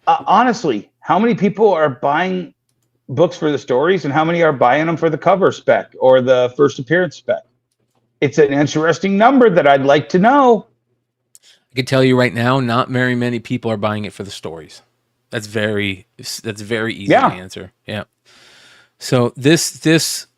honestly, how many people are buying books for the stories, and how many are buying them for the cover spec or the first appearance spec? It's an interesting number that I'd like to know. I can tell you right now, not very many people are buying it for the stories. That's very easy to answer. Yeah. So this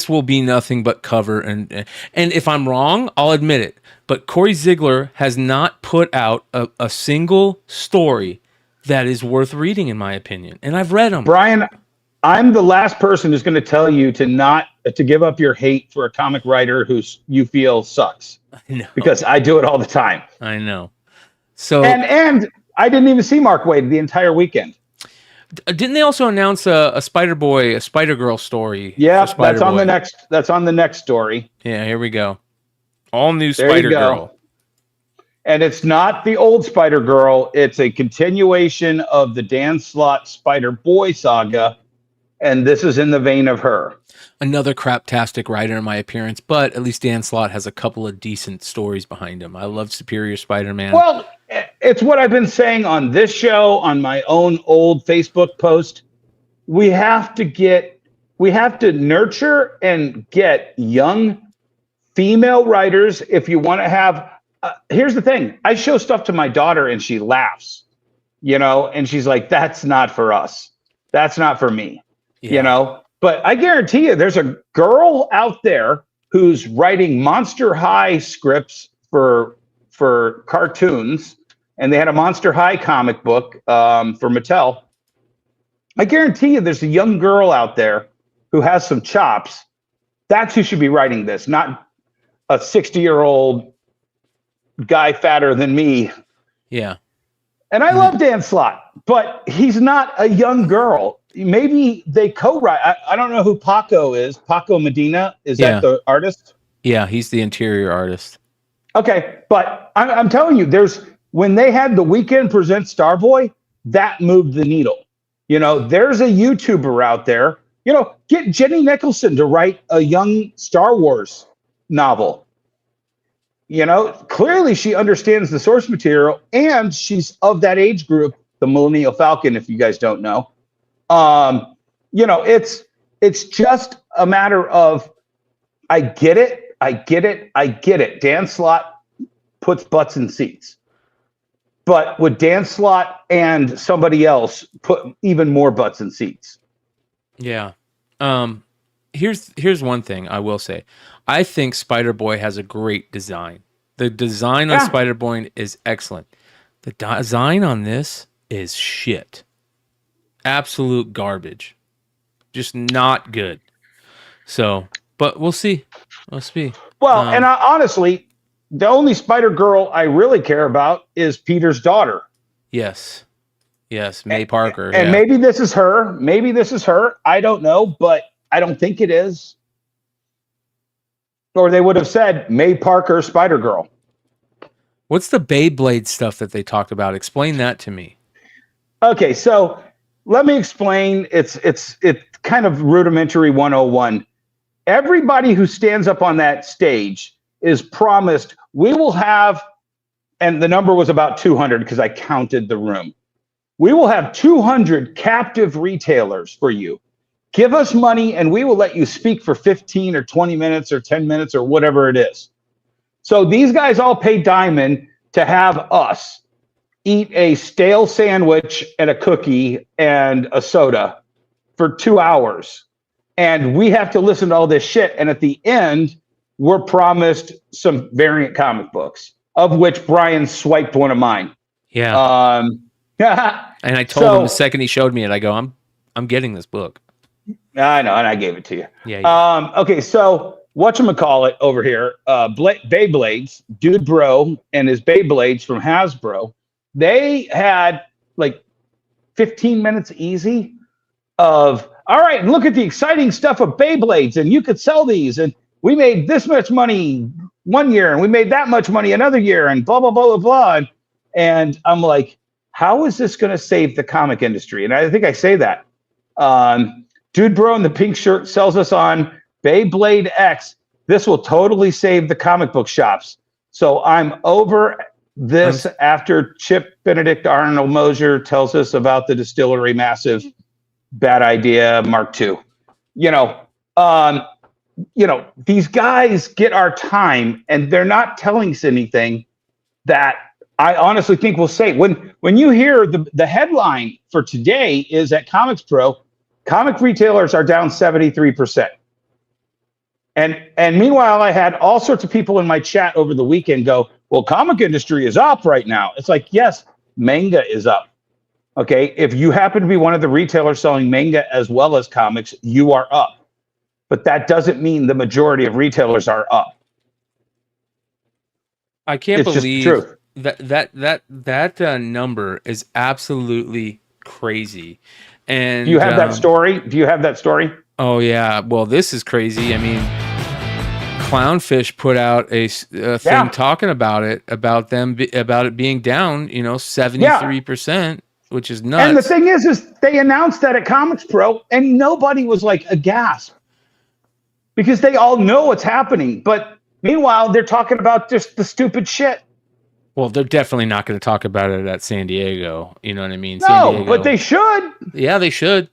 will be nothing but cover, and if I'm wrong, I'll admit it. But Corey Ziegler has not put out a single story that is worth reading, in my opinion. And I've read them. Brian, I'm the last person who's going to tell you to give up your hate for a comic writer you feel sucks. I know. Because I do it all the time. I know. So and I didn't even see Mark Waid the entire weekend. Didn't they also announce a Spider-Boy, a Spider-Girl story? Yeah, that's on the next. That's on the next story. Yeah, here we go. All new Spider-Girl. And it's not the old Spider-Girl. It's a continuation of the Dan Slott Spider-Boy saga, and this is in the vein of her. Another craptastic writer in my appearance, but at least Dan Slott has a couple of decent stories behind him. I love Superior Spider-Man. Well, it's what I've been saying on this show, on my own old Facebook post. We have to nurture and get young female writers. If you want to have, here's the thing. I show stuff to my daughter and she laughs, and she's like, that's not for us. That's not for me, But I guarantee you there's a girl out there who's writing Monster High scripts for cartoons, and they had a Monster High comic book for Mattel. I guarantee you there's a young girl out there who has some chops. That's who should be writing this, not a 60-year-old guy fatter than me. Yeah. And I love Dan Slott, but he's not a young girl. Maybe they co-write. I don't know who Paco is. Paco Medina, is that the artist? Yeah, he's the interior artist. Okay, but I'm telling you, when they had the Weekend Present Starboy, that moved the needle. There's a YouTuber out there. Get Jenny Nicholson to write a young Star Wars novel. Clearly she understands the source material, and she's of that age group, the Millennial Falcon, if you guys don't know. It's just a matter of, I get it. Dan Slott puts butts in seats, but would Dan Slott and somebody else put even more butts in seats? Yeah. Here's one thing I will say. I think Spider-Boy has a great design. The design on Spider-Boy is excellent. The design on this is shit. Absolute garbage. Just not good. So, but we'll see. We'll see. Well, and honestly, the only Spider-Girl I really care about is Peter's daughter. Yes, May Parker. And maybe this is her. I don't know, but I don't think it is. Or they would have said May Parker Spider-Girl. What's the Beyblade stuff that they talked about? Explain that to me. Okay, so let me explain. It's kind of rudimentary 101. Everybody who stands up on that stage is promised, we will have, and the number was about 200 because I counted the room. We will have 200 captive retailers for you. Give us money and we will let you speak for 15 or 20 minutes or 10 minutes or whatever it is. So these guys all pay diamond to have us eat a stale sandwich and a cookie and a soda for 2 hours. And we have to listen to all this shit. And at the end, we're promised some variant comic books, of which Brian swiped one of mine. Yeah. And I told him the second he showed me it, I go, I'm getting this book. I know, and I gave it to you. Yeah. Okay, so whatchamacallit over here, Beyblades, Dude Bro and his Beyblades from Hasbro, they had like 15 minutes easy of, all right, look at the exciting stuff of Beyblades, and you could sell these. And we made this much money one year and we made that much money another year and blah, blah, blah, blah, blah. And I'm like, how is this going to save the comic industry? And I think I say that. Dude Bro in the pink shirt sells us on Beyblade X. This will totally save the comic book shops. So I'm over this after Chip Benedict Arnold Mosier tells us about the distillery massive bad idea Mark II. These guys get our time and they're not telling us anything that I honestly think will say. When you hear the headline for today is at Comics Pro, comic retailers are down 73%. And meanwhile, I had all sorts of people in my chat over the weekend go, well, comic industry is up right now. It's like, yes, manga is up. Okay, if you happen to be one of the retailers selling manga as well as comics, you are up. But that doesn't mean the majority of retailers are up. I can't It's believe just true. that number is absolutely crazy. And Do you have that story? Oh yeah. Well, this is crazy. I mean, Clownfish put out a thing talking about it being down, 73%, which is nuts. And the thing is they announced that at Comics Pro, and nobody was like aghast because they all know what's happening. But meanwhile, they're talking about just the stupid shit. Well, they're definitely not going to talk about it at San Diego. You know what I mean? No, San Diego, but they should. Yeah, they should.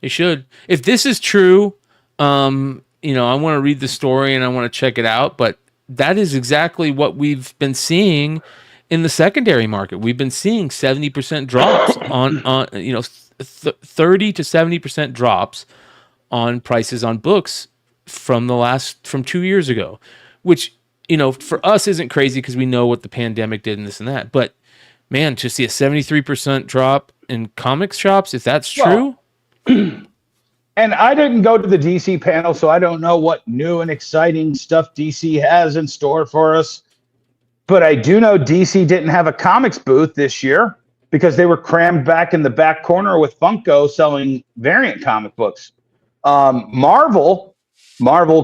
They should. If this is true, I want to read the story and I want to check it out. But that is exactly what we've been seeing in the secondary market. We've been seeing 70% drops on 30 to 70% drops on prices on books from 2 years ago, which, for us isn't crazy because we know what the pandemic did and this and that. But man, to see a 73% drop in comics shops, if that's true. And I didn't go to the DC panel, so I don't know what new and exciting stuff DC has in store for us. But I do know DC didn't have a comics booth this year because they were crammed back in the back corner with Funko selling variant comic books. Marvel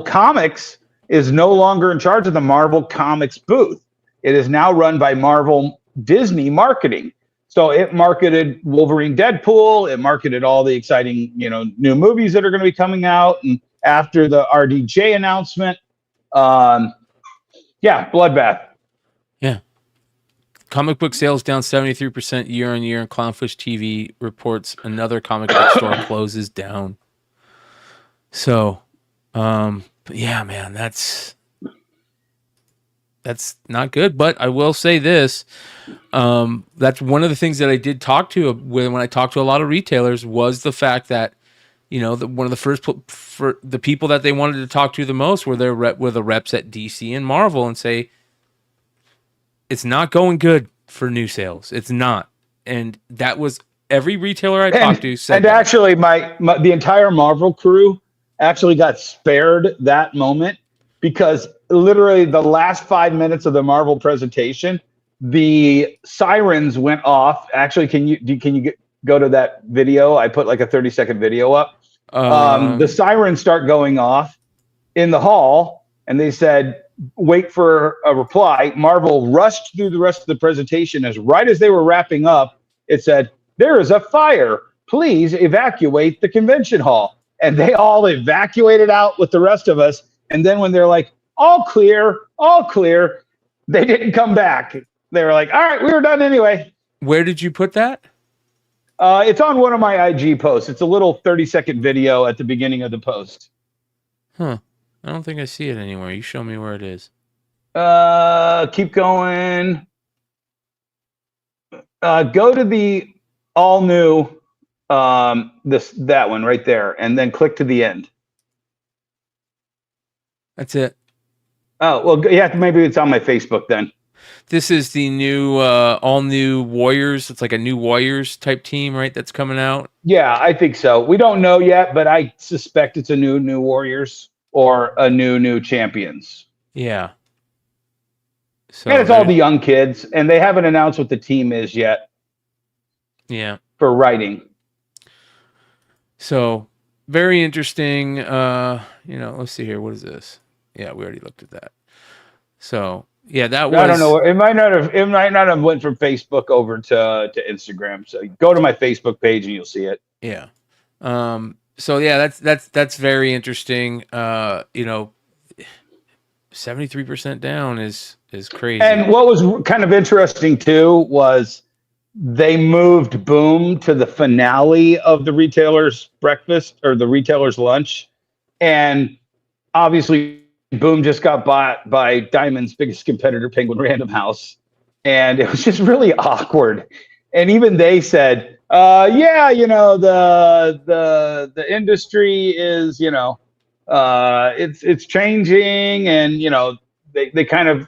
Comics is no longer in charge of the Marvel Comics booth. It is now run by Marvel Disney Marketing. So it marketed Wolverine, Deadpool. It marketed all the exciting, new movies that are going to be coming out. And after the RDJ announcement, bloodbath. Yeah. Comic book sales down 73% year on year, and Clownfish TV reports another comic book store closes down. So, but yeah, man, that's not good. But I will say this. That's one of the things that I did talk to when I talked to a lot of retailers was the fact that, one of the first for the people that they wanted to talk to the most were the reps at DC and Marvel and say, it's not going good for new sales. It's not. And that was every retailer I talked to said. And that. Actually, the entire Marvel crew actually got spared that moment because literally the last 5 minutes of the Marvel presentation, the sirens went off. Actually, can you go to that video? I put like a 30-second video up. The sirens start going off in the hall, and they said, wait for a reply. Marvel rushed through the rest of the presentation. Right as they were wrapping up, it said, there is a fire. Please evacuate the convention hall. And they all evacuated out with the rest of us. And then when they're like, all clear, they didn't come back. They were like, all right, we were done anyway. Where did you put that? It's on one of my IG posts. It's a little 30-second video at the beginning of the post. Huh. I don't think I see it anywhere. You show me where it is. Keep going. Go to the all new, that one right there, and then click to the end. That's it. Oh, well, yeah, maybe it's on my Facebook then. This is the new, all new Warriors. It's like a new Warriors type team, right? That's coming out. Yeah, I think so. We don't know yet, but I suspect it's a new Warriors or a new champions. Yeah. So and it's all the young kids, and they haven't announced what the team is yet. Yeah. For writing. So very interesting. Let's see here. What is this? Yeah, we already looked at that. So yeah, that was. I don't know. It might not have went from Facebook over to Instagram. So go to my Facebook page and you'll see it. Yeah. So yeah, that's very interesting. 73% down is crazy. And what was kind of interesting too was they moved Boom to the finale of the retailer's breakfast or the retailer's lunch. And obviously Boom just got bought by Diamond's biggest competitor, Penguin Random House. And it was just really awkward. And even they said, the industry is, it's changing. And, they kind of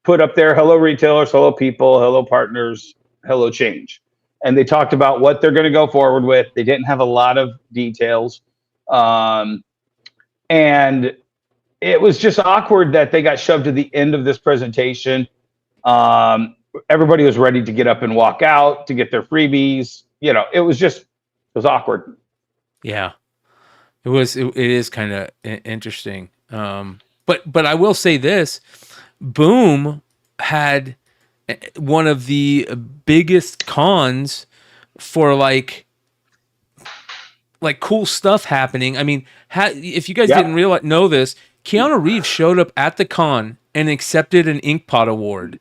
put up there, hello retailers, hello people, hello partners, hello change. And they talked about what they're going to go forward with. They didn't have a lot of details. And it was just awkward that they got shoved to the end of this presentation. Everybody was ready to get up and walk out to get their freebies. It was awkward. Yeah, it is kind of interesting. But I will say this, Boom had one of the biggest cons for like cool stuff happening. I mean, if you guys didn't know this, Keanu Reeves showed up at the con and accepted an Inkpot award.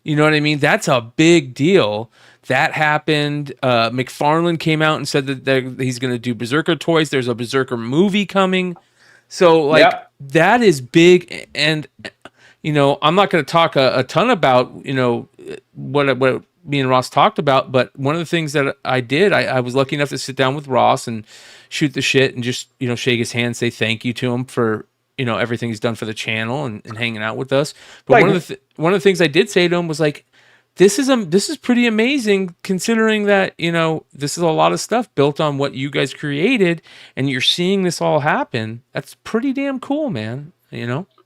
You know what I mean? That's a big deal. That happened. McFarlane came out and said that he's going to do Berserker toys. There's a Berserker movie coming. So that is big. And, I'm not going to talk a ton about, what me and Ross talked about, but one of the things that I did, I was lucky enough to sit down with Ross and shoot the shit and just, shake his hand, say thank you to him for, everything he's done for the channel and hanging out with us. But one of the things I did say to him was like, this is pretty amazing considering that, this is a lot of stuff built on what you guys created and you're seeing this all happen. That's pretty damn cool, man.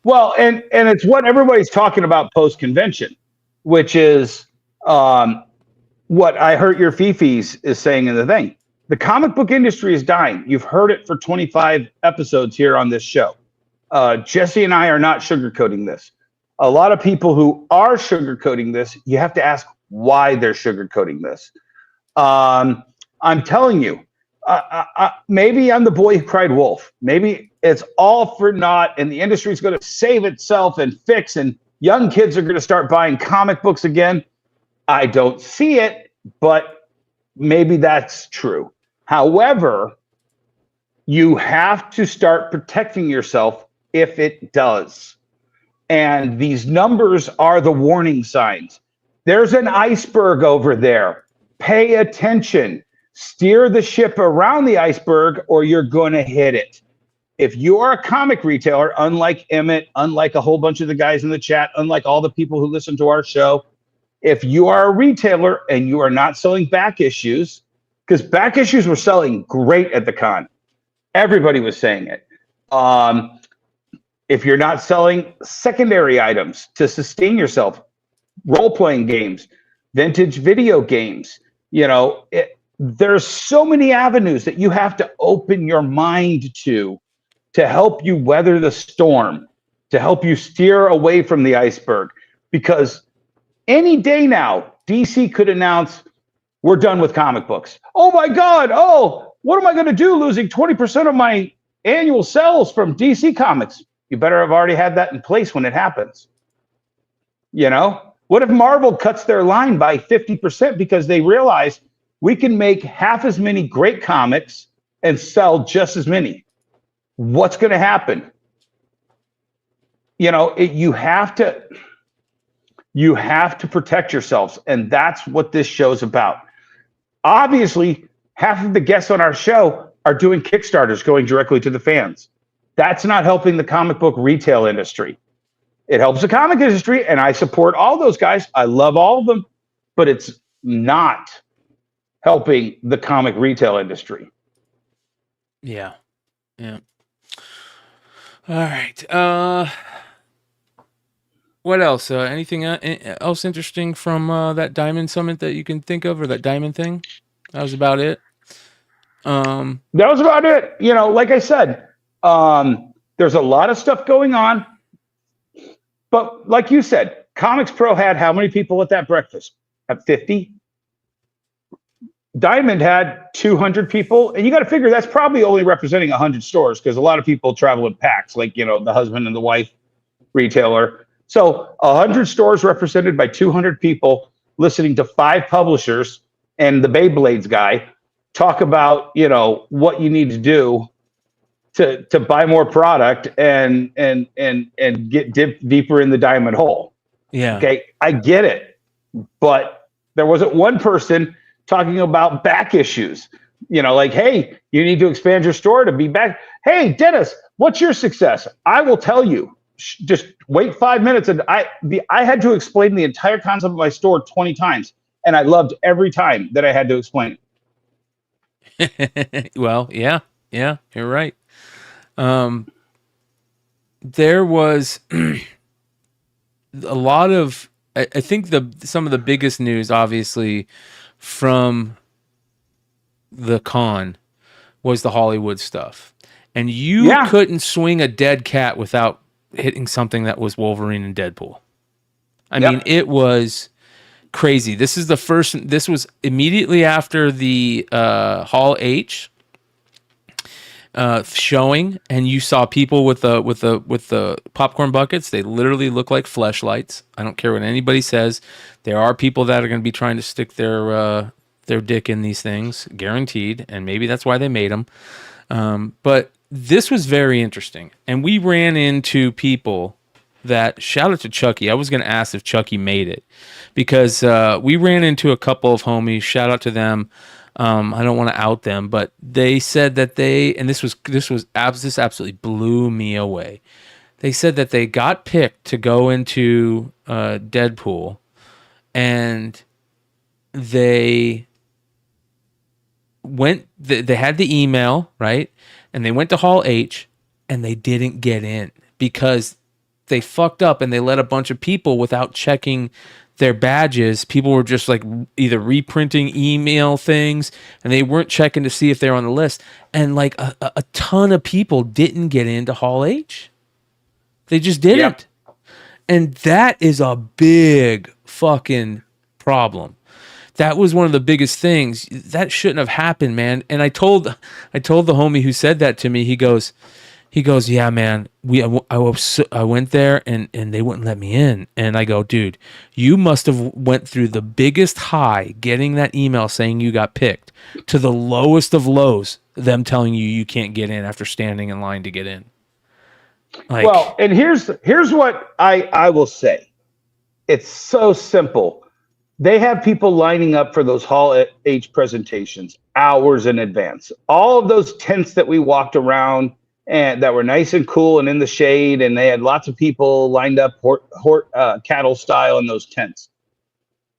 Well, and it's what everybody's talking about post-convention, which is what I Hurt Your Fifis is saying in the thing. The comic book industry is dying. You've heard it for 25 episodes here on this show. Jesse and I are not sugarcoating this. A lot of people who are sugarcoating this, you have to ask why they're sugarcoating this. I'm telling you, maybe I'm the boy who cried wolf. Maybe it's all for naught and the industry is going to save itself and fix and young kids are going to start buying comic books again. I don't see it, but maybe that's true. However, you have to start protecting yourself if it does. And these numbers are the warning signs. There's an iceberg over there. Pay attention. Steer the ship around the iceberg or you're going to hit it. If you are a comic retailer, unlike Emmett, unlike a whole bunch of the guys in the chat, unlike all the people who listen to our show, if you are a retailer and you are not selling back issues, because back issues were selling great at the con. Everybody was saying it. If you're not selling secondary items to sustain yourself, role-playing games, vintage video games, there's so many avenues that you have to open your mind to help you weather the storm, to help you steer away from the iceberg. Because any day now, DC could announce, we're done with comic books. Oh my God, what am I going to do losing 20% of my annual sales from DC Comics? You better have already had that in place when it happens. What if Marvel cuts their line by 50% because they realize we can make half as many great comics and sell just as many? What's going to happen? You have to protect yourselves, and that's what this show's about. Obviously, half of the guests on our show are doing Kickstarters going directly to the fans. That's not helping the comic book retail industry. It helps the comic industry, and I support all those guys. I love all of them, but it's not helping the comic retail industry. Yeah. All right. What else? Anything else interesting from that Diamond Summit that you can think of, or that Diamond thing? That was about it. That was about it. Like I said, there's a lot of stuff going on. But like you said, Comics Pro had how many people at that breakfast? At 50? Diamond had 200 people, and you got to figure that's probably only representing 100 stores because a lot of people travel in packs, like, you know, the husband and the wife retailer. So 100 stores represented by 200 people listening to 5 publishers and the Beyblades guy talk about, you know, what you need to do to buy more product and get deeper in the diamond hole. Yeah. Okay, I get it, but there wasn't one person talking about back issues. You know, like, hey, you need to expand your store to be back. Hey, Dennis, what's your success? I will tell you. Just wait 5 minutes. And I had to explain the entire concept of my store 20 times, and I loved every time that I had to explain it. Well, yeah, you're right. There was a lot of, I think some of the biggest news, obviously, from the con was the Hollywood stuff. And you couldn't swing a dead cat without hitting something that was Wolverine and Deadpool. I mean, it was crazy. This was immediately after the Hall H showing, and you saw people with the popcorn buckets. They literally look like fleshlights. I don't care what anybody says. There are people that are going to be trying to stick their dick in these things, guaranteed, and maybe that's why they made them. But this was very interesting, and we ran into people that, shout out to Chucky. I was going to ask if Chucky made it, because we ran into a couple of homies. Shout out to them. I don't want to out them, but they said that this absolutely blew me away. They said that they got picked to go into Deadpool, and they had the email, right? And they went to Hall H, and they didn't get in because they fucked up and they let a bunch of people without checking their badges. People were just like either reprinting email things, and they weren't checking to see if they're on the list. And like a ton of people didn't get into Hall H. They just didn't. Yep. And that is a big fucking problem. That was one of the biggest things. That shouldn't have happened, man. And I told the homie who said that to me, he goes, yeah, man, I went there and they wouldn't let me in. And I go, dude, you must have went through the biggest high getting that email saying you got picked to the lowest of lows, them telling you can't get in after standing in line to get in. Like, well, and here's what I will say. It's so simple. They have people lining up for those Hall H presentations hours in advance. All of those tents that we walked around and that were nice and cool and in the shade, and they had lots of people lined up cattle style in those tents.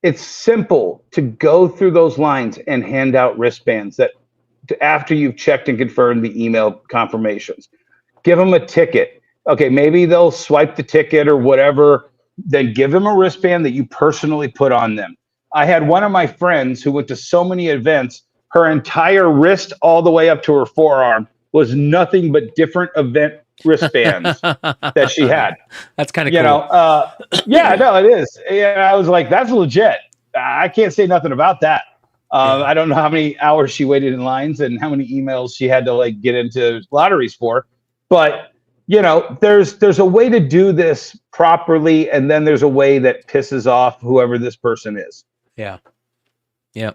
It's simple to go through those lines and hand out wristbands after you've checked and confirmed the email confirmations. Give them a ticket. Okay, maybe they'll swipe the ticket or whatever. Then give them a wristband that you personally put on them. I had one of my friends who went to so many events, her entire wrist all the way up to her forearm was nothing but different event wristbands that she had. That's kind of cool. Yeah, no, it is. Yeah, I was like, that's legit. I can't say nothing about that. I don't know how many hours she waited in lines and how many emails she had to like get into lotteries for, but there's a way to do this properly, and then there's a way that pisses off whoever this person is. Yeah. Yeah.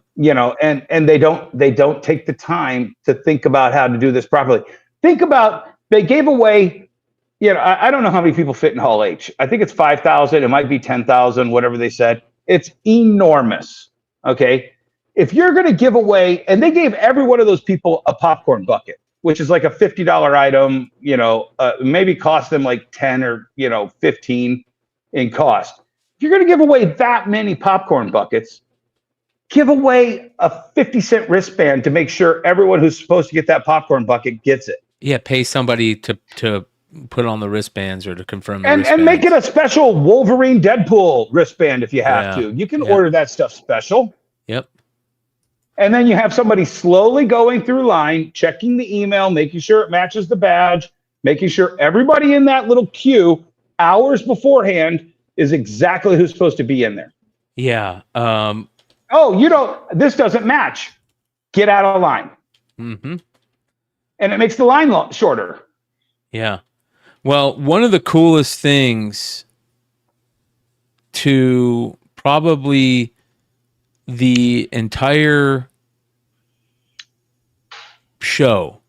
And they don't take the time to think about how to do this properly. Think about, they gave away, I don't know how many people fit in Hall H. I think it's 5,000. It might be 10,000, whatever they said. It's enormous. Okay. If you're going to give away, and they gave every one of those people a popcorn bucket, which is like a $50 item, maybe cost them like 10 or, 15 in cost. If you're going to give away that many popcorn buckets, give away a 50-cent wristband to make sure everyone who's supposed to get that popcorn bucket gets it. Yeah, pay somebody to put on the wristbands or to confirm the wristbands. And make it a special Wolverine Deadpool wristband if you have to. You can order that stuff special. Yep. And then you have somebody slowly going through line, checking the email, making sure it matches the badge, making sure everybody in that little queue hours beforehand is exactly who's supposed to be in there. Yeah. This doesn't match. Get out of line. Mm-hmm. And it makes the line shorter. Yeah. Well, one of the coolest things to probably the entire show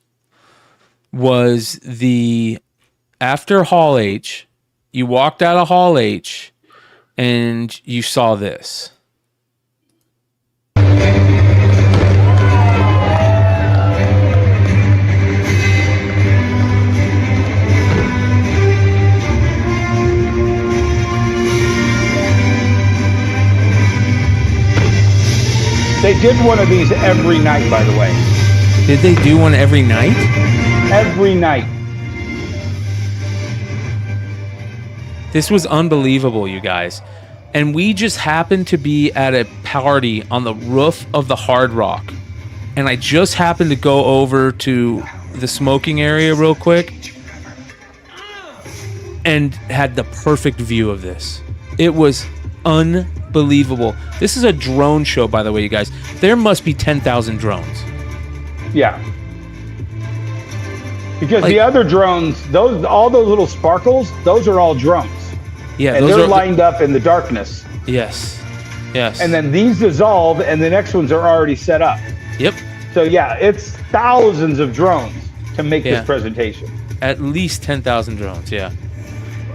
was after Hall H, you walked out of Hall H and you saw this. They did one of these every night, by the way. Did they do one every night? Every night. This was unbelievable, you guys. And we just happened to be at a party on the roof of the Hard Rock. And I just happened to go over to the smoking area real quick and had the perfect view of this. It was unbelievable. This is a drone show, by the way, you guys. There must be 10,000 drones. Yeah. Because the other drones, all those little sparkles, those are all drones. Yeah, and they're lined up in the darkness. Yes. Yes. And then these dissolve, and the next ones are already set up. Yep. So yeah, it's thousands of drones to make this presentation. At least 10,000 drones. Yeah.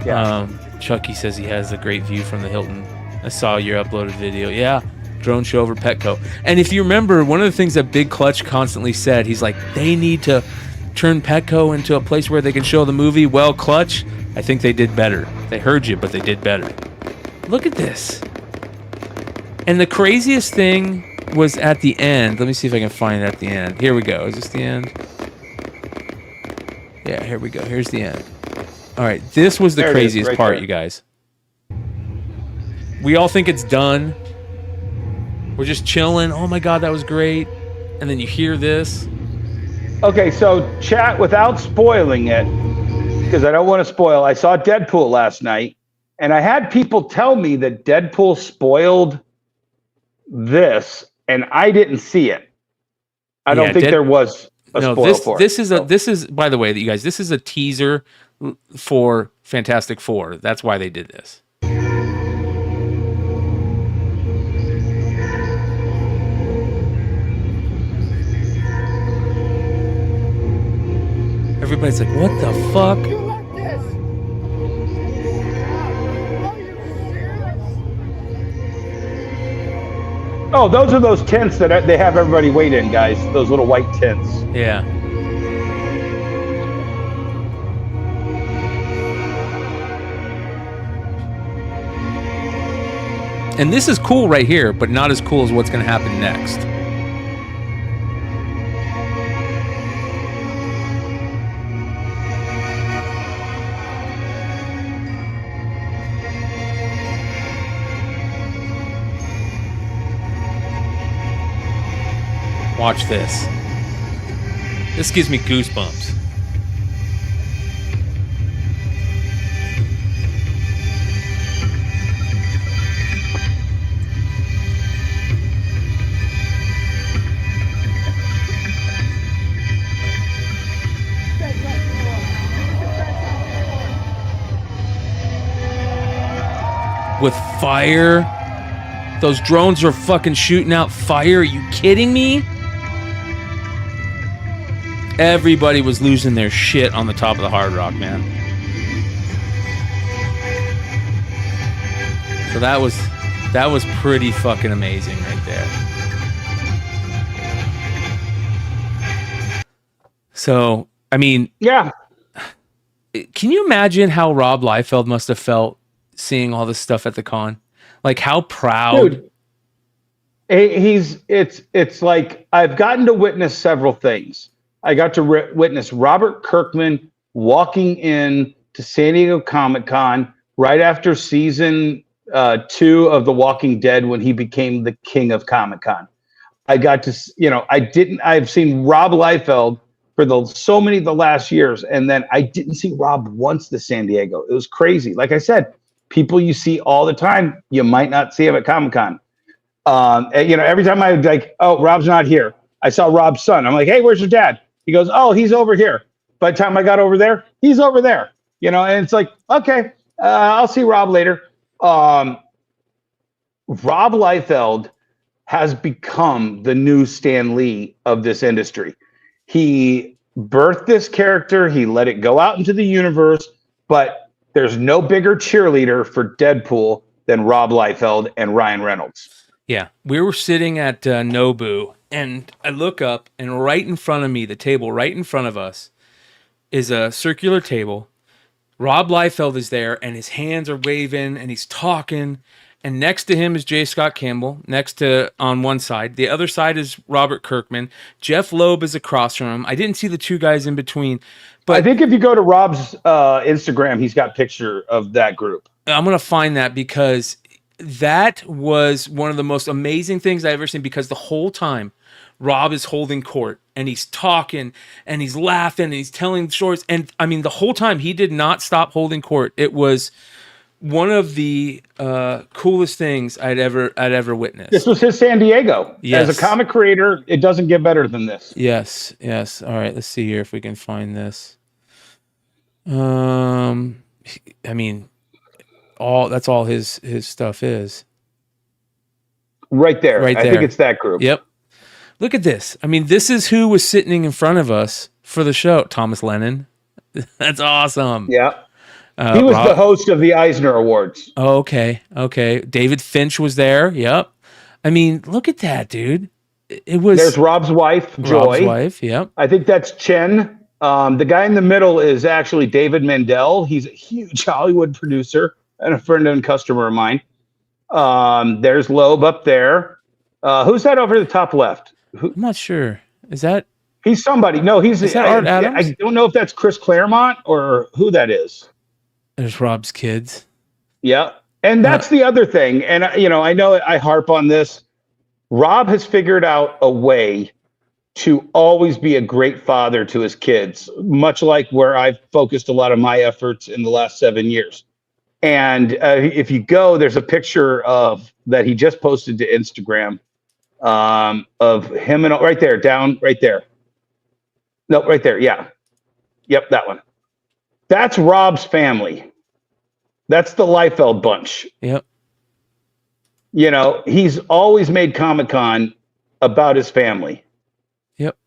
Yeah. Chucky says he has a great view from the Hilton. I saw your uploaded video. Yeah. Drone show over Petco. And if you remember, one of the things that Big Clutch constantly said, he's like, they need to turn Petco into a place where they can show the movie. Well, Clutch, I think they did better. They heard you, but they did better. Look at this. And the craziest thing was at the end. Let me see if I can find it at the end. Here we go. Is this the end? Yeah, here we go. Here's the end. All right. This was the craziest part, you guys. We all think it's done. We're just chilling. Oh my God, that was great. And then you hear this. Okay, so chat, without spoiling it, because I don't want to spoil, I saw Deadpool last night, and I had people tell me that Deadpool spoiled this, and I didn't see it. I don't think there was a spoil for it. This is, by the way, you guys, this is a teaser for Fantastic Four. That's why they did this. Everybody's like, what the fuck? Oh, those are those tents that they have everybody wait in, guys. Those little white tents. Yeah. And this is cool right here, but not as cool as what's going to happen next. Watch this. This gives me goosebumps. With fire? Those drones are fucking shooting out fire. Are you kidding me? Everybody was losing their shit on the top of the Hard Rock, man. So that was pretty fucking amazing right there. So, I mean, yeah. Can you imagine how Rob Liefeld must have felt seeing all this stuff at the con? Like how proud. Dude, it's like I've gotten to witness several things. I got to witness Robert Kirkman walking in to San Diego Comic-Con right after season 2 of The Walking Dead when he became the king of Comic-Con. I got to, I've seen Rob Liefeld for for so many of the last years. And then I didn't see Rob once to San Diego. It was crazy. Like I said, people you see all the time, you might not see him at Comic-Con. Every time I would like, oh, Rob's not here. I saw Rob's son. I'm like, hey, where's your dad? He goes, oh, he's over here. By the time I got over there, he's over there. And it's like, okay, I'll see Rob later. Rob Liefeld has become the new Stan Lee of this industry. He birthed this character. He let it go out into the universe, but there's no bigger cheerleader for Deadpool than Rob Liefeld and Ryan Reynolds. Yeah, we were sitting at Nobu, and I look up, and right in front of me, the table right in front of us, is a circular table. Rob Liefeld is there, and his hands are waving, and he's talking. And next to him is J. Scott Campbell, on one side. The other side is Robert Kirkman. Jeff Loeb is across from him. I didn't see the two guys in between. But I think if you go to Rob's Instagram, he's got a picture of that group. I'm going to find that because that was one of the most amazing things I've ever seen, because the whole time Rob is holding court and he's talking and he's laughing and he's telling stories. And I mean, the whole time he did not stop holding court. It was one of the coolest things I'd ever witnessed. This was his San Diego. Yes. As a comic creator, it doesn't get better than this. Yes. All right, let's see here if we can find this. I mean, that's all his stuff is. Right there. I think it's that group. Yep. Look at this. I mean, this is who was sitting in front of us for the show. Thomas Lennon. That's awesome. Yeah. He was the host of the Eisner Awards. Oh, okay. David Finch was there. Yep. I mean, look at that, dude. There's Rob's wife, Joy. Rob's wife, yep. I think that's Chen. The guy in the middle is actually David Mandel. He's a huge Hollywood producer and a friend and customer of mine. There's Loeb up there. Who's that over the top left? I'm not sure. Is that? He's somebody. No, is that Art Adams? I don't know if that's Chris Claremont or who that is. There's Rob's kids. Yeah. And that's the other thing. And, I know I harp on this. Rob has figured out a way to always be a great father to his kids, much like where I've focused a lot of my efforts in the last 7 years. And if you go, there's a picture that he just posted to Instagram of him and right there, down right there. No, right there. Yeah. Yep, that one. That's Rob's family. That's the Liefeld bunch. Yep. He's always made Comic-Con about his family. Yep.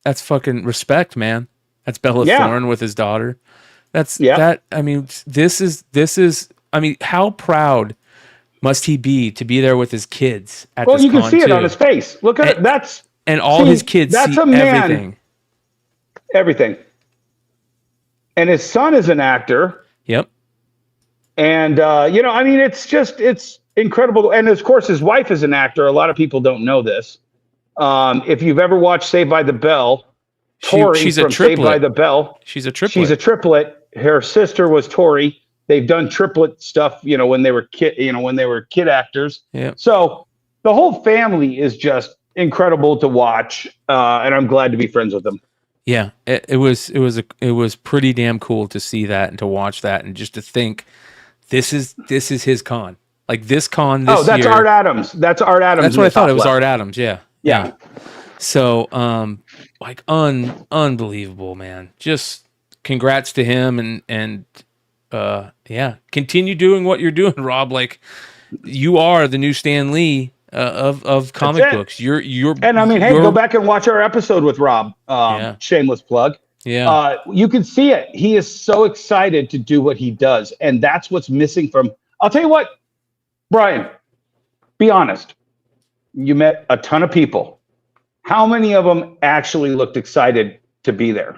That's fucking respect, man. That's Bella Thorne with his daughter. That. I mean, this is. I mean, how proud must he be to be there with his kids at this con? Well, you can see it on his face. Look at it. His kids that's see a man, everything. Everything. And his son is an actor. Yep. And, I mean, it's incredible. And of course, his wife is an actor. A lot of people don't know this. If you've ever watched Saved by the Bell, Tori she's from a triplet. Saved by the Bell. She's a triplet. She's a triplet. Her sister was Tori. They've done triplet stuff, when they were kid actors. Yeah. So the whole family is just incredible to watch. And I'm glad to be friends with them. Yeah, it was pretty damn cool to see that and to watch that and just to think this is his con. Like this con this year. Oh, that's Art Adams. That's Art Adams. That's what I thought. It was Art Adams. Yeah. Yeah. So, unbelievable, man. Just congrats to him and continue doing what you're doing, Rob. Like you are the new Stan Lee of comic books. You're and I mean, hey, go back and watch our episode with Rob. Shameless plug. Yeah. You can see it. He is so excited to do what he does, and that's what's missing from. I'll tell you what, Brian. Be honest. You met a ton of people. How many of them actually looked excited to be there?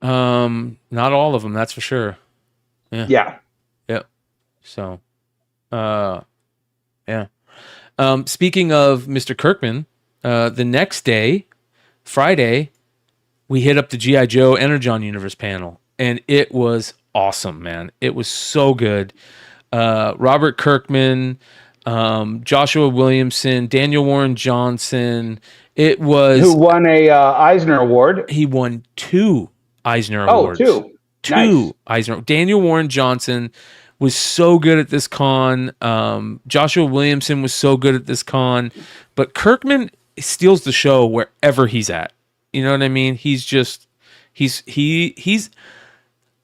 Not all of them. That's for sure. Yeah. Yeah. Yep. So, yeah. Speaking of Mr. Kirkman, the next day, Friday, we hit up the G.I. Joe Energon Universe panel, and it was awesome, man. It was so good. Robert Kirkman, Joshua Williamson, Daniel Warren Johnson. It was Who won a Eisner Award? he won 2 Eisner Oh, Awards. 2. Two Nice. Eisner. Daniel Warren Johnson was so good at this con. Joshua Williamson was so good at this con, but Kirkman steals the show wherever he's at. You know what I mean? He's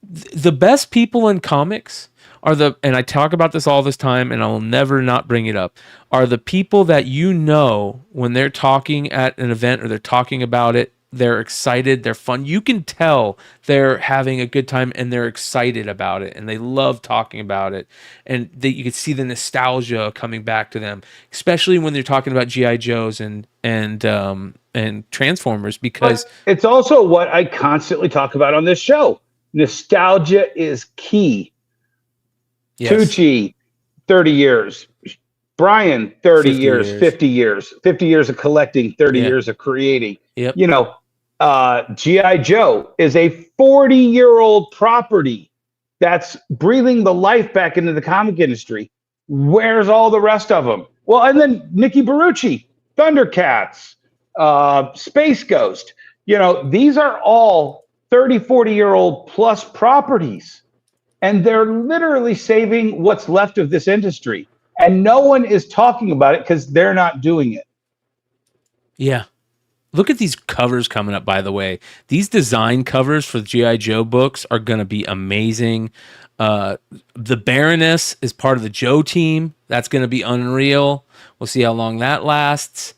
the best people in comics are and I talk about this all this time and I will never not bring it up, are the people that when they're talking at an event or they're talking about it, they're excited, they're fun. You can tell they're having a good time and they're excited about it and they love talking about it. And you can see the nostalgia coming back to them, especially when they're talking about G.I. Joes and Transformers, because it's also what I constantly talk about on this show. Nostalgia is key. yes, Tucci, 30 years. Brian, 30 years, 50 years. 50 years of collecting, 30 years of creating. Yep. G.I. Joe is a 40-year-old property that's breathing the life back into the comic industry. Where's all the rest of them? Well, and then Mickey Barrucci, Thundercats, Space Ghost. These are all 30, 40-year-old plus properties. And they're literally saving what's left of this industry. And no one is talking about it because they're not doing it. Yeah. Look at these covers coming up, by the way. These design covers for G.I. Joe books are going to be amazing. The Baroness is part of the Joe team. That's going to be unreal. We'll see how long that lasts.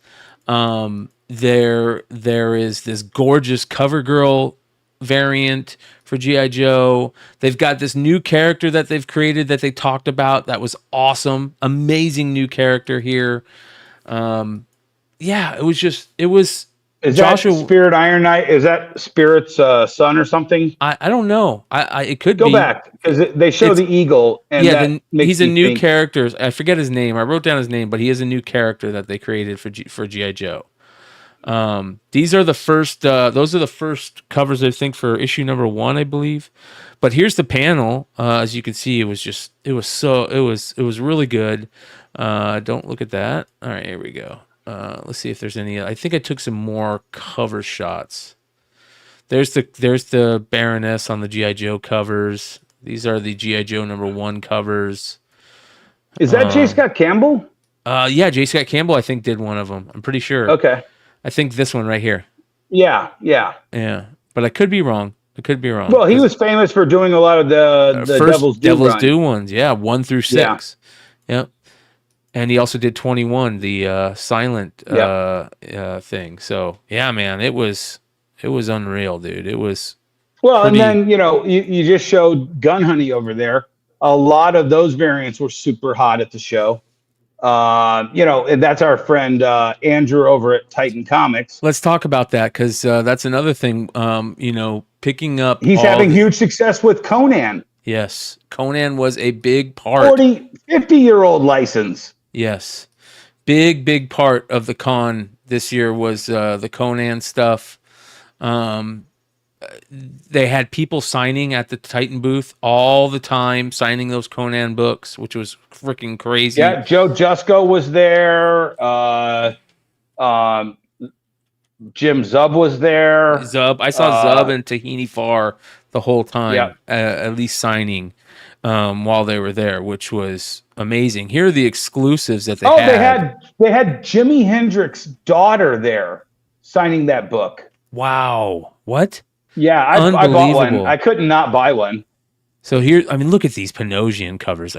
There is this gorgeous CoverGirl variant for G.I. Joe. They've got this new character that they've created that they talked about. That was awesome. Amazing new character here. It was Is Joshua, that Spirit Iron Knight? Is that Spirit's son or something? I don't know. It could be. Go back, because they show the eagle. And he's a new character. I forget his name. I wrote down his name, but he is a new character that they created for G.I. Joe. These are the first. Those are the first covers, I think, for issue number 1, I believe. But here's the panel. As you can see, it was really good. Don't look at that. All right, here we go. Let's see if there's any. I think I took some more cover shots. There's the Baroness on the G.I. Joe covers. These are the G.I. Joe number 1 covers. Is that J. Scott Campbell? Yeah, J. Scott Campbell, I think, did one of them. I'm pretty sure. Okay. I think this one right here. Yeah. But I could be wrong. Well, he was famous for doing a lot of the first Devil's Do ones. Yeah, 1 through 6. Yeah. Yep. And he also did 21, the silent thing. So yeah, man, it was unreal, dude. It was. Well, and then you just showed Gun Honey over there. A lot of those variants were super hot at the show. And that's our friend Andrew over at Titan Comics. Let's talk about that, because that's another thing. Picking up. He's having huge success with Conan. Yes, Conan was a big part. 50-year-old license. Yes, big part of the con this year was the Conan stuff. They had people signing at the Titan booth all the time, signing those Conan books, which was freaking crazy. Yeah, Joe Jusko was there. Jim Zub was there. I saw Zub and Tahini Farr the whole time, at least signing while they were there, which was amazing. Here are the exclusives that they had. They had Jimi Hendrix's daughter there signing that book. Wow. What? Yeah, I bought one. I couldn't not buy one. So here, look at these Panosian covers.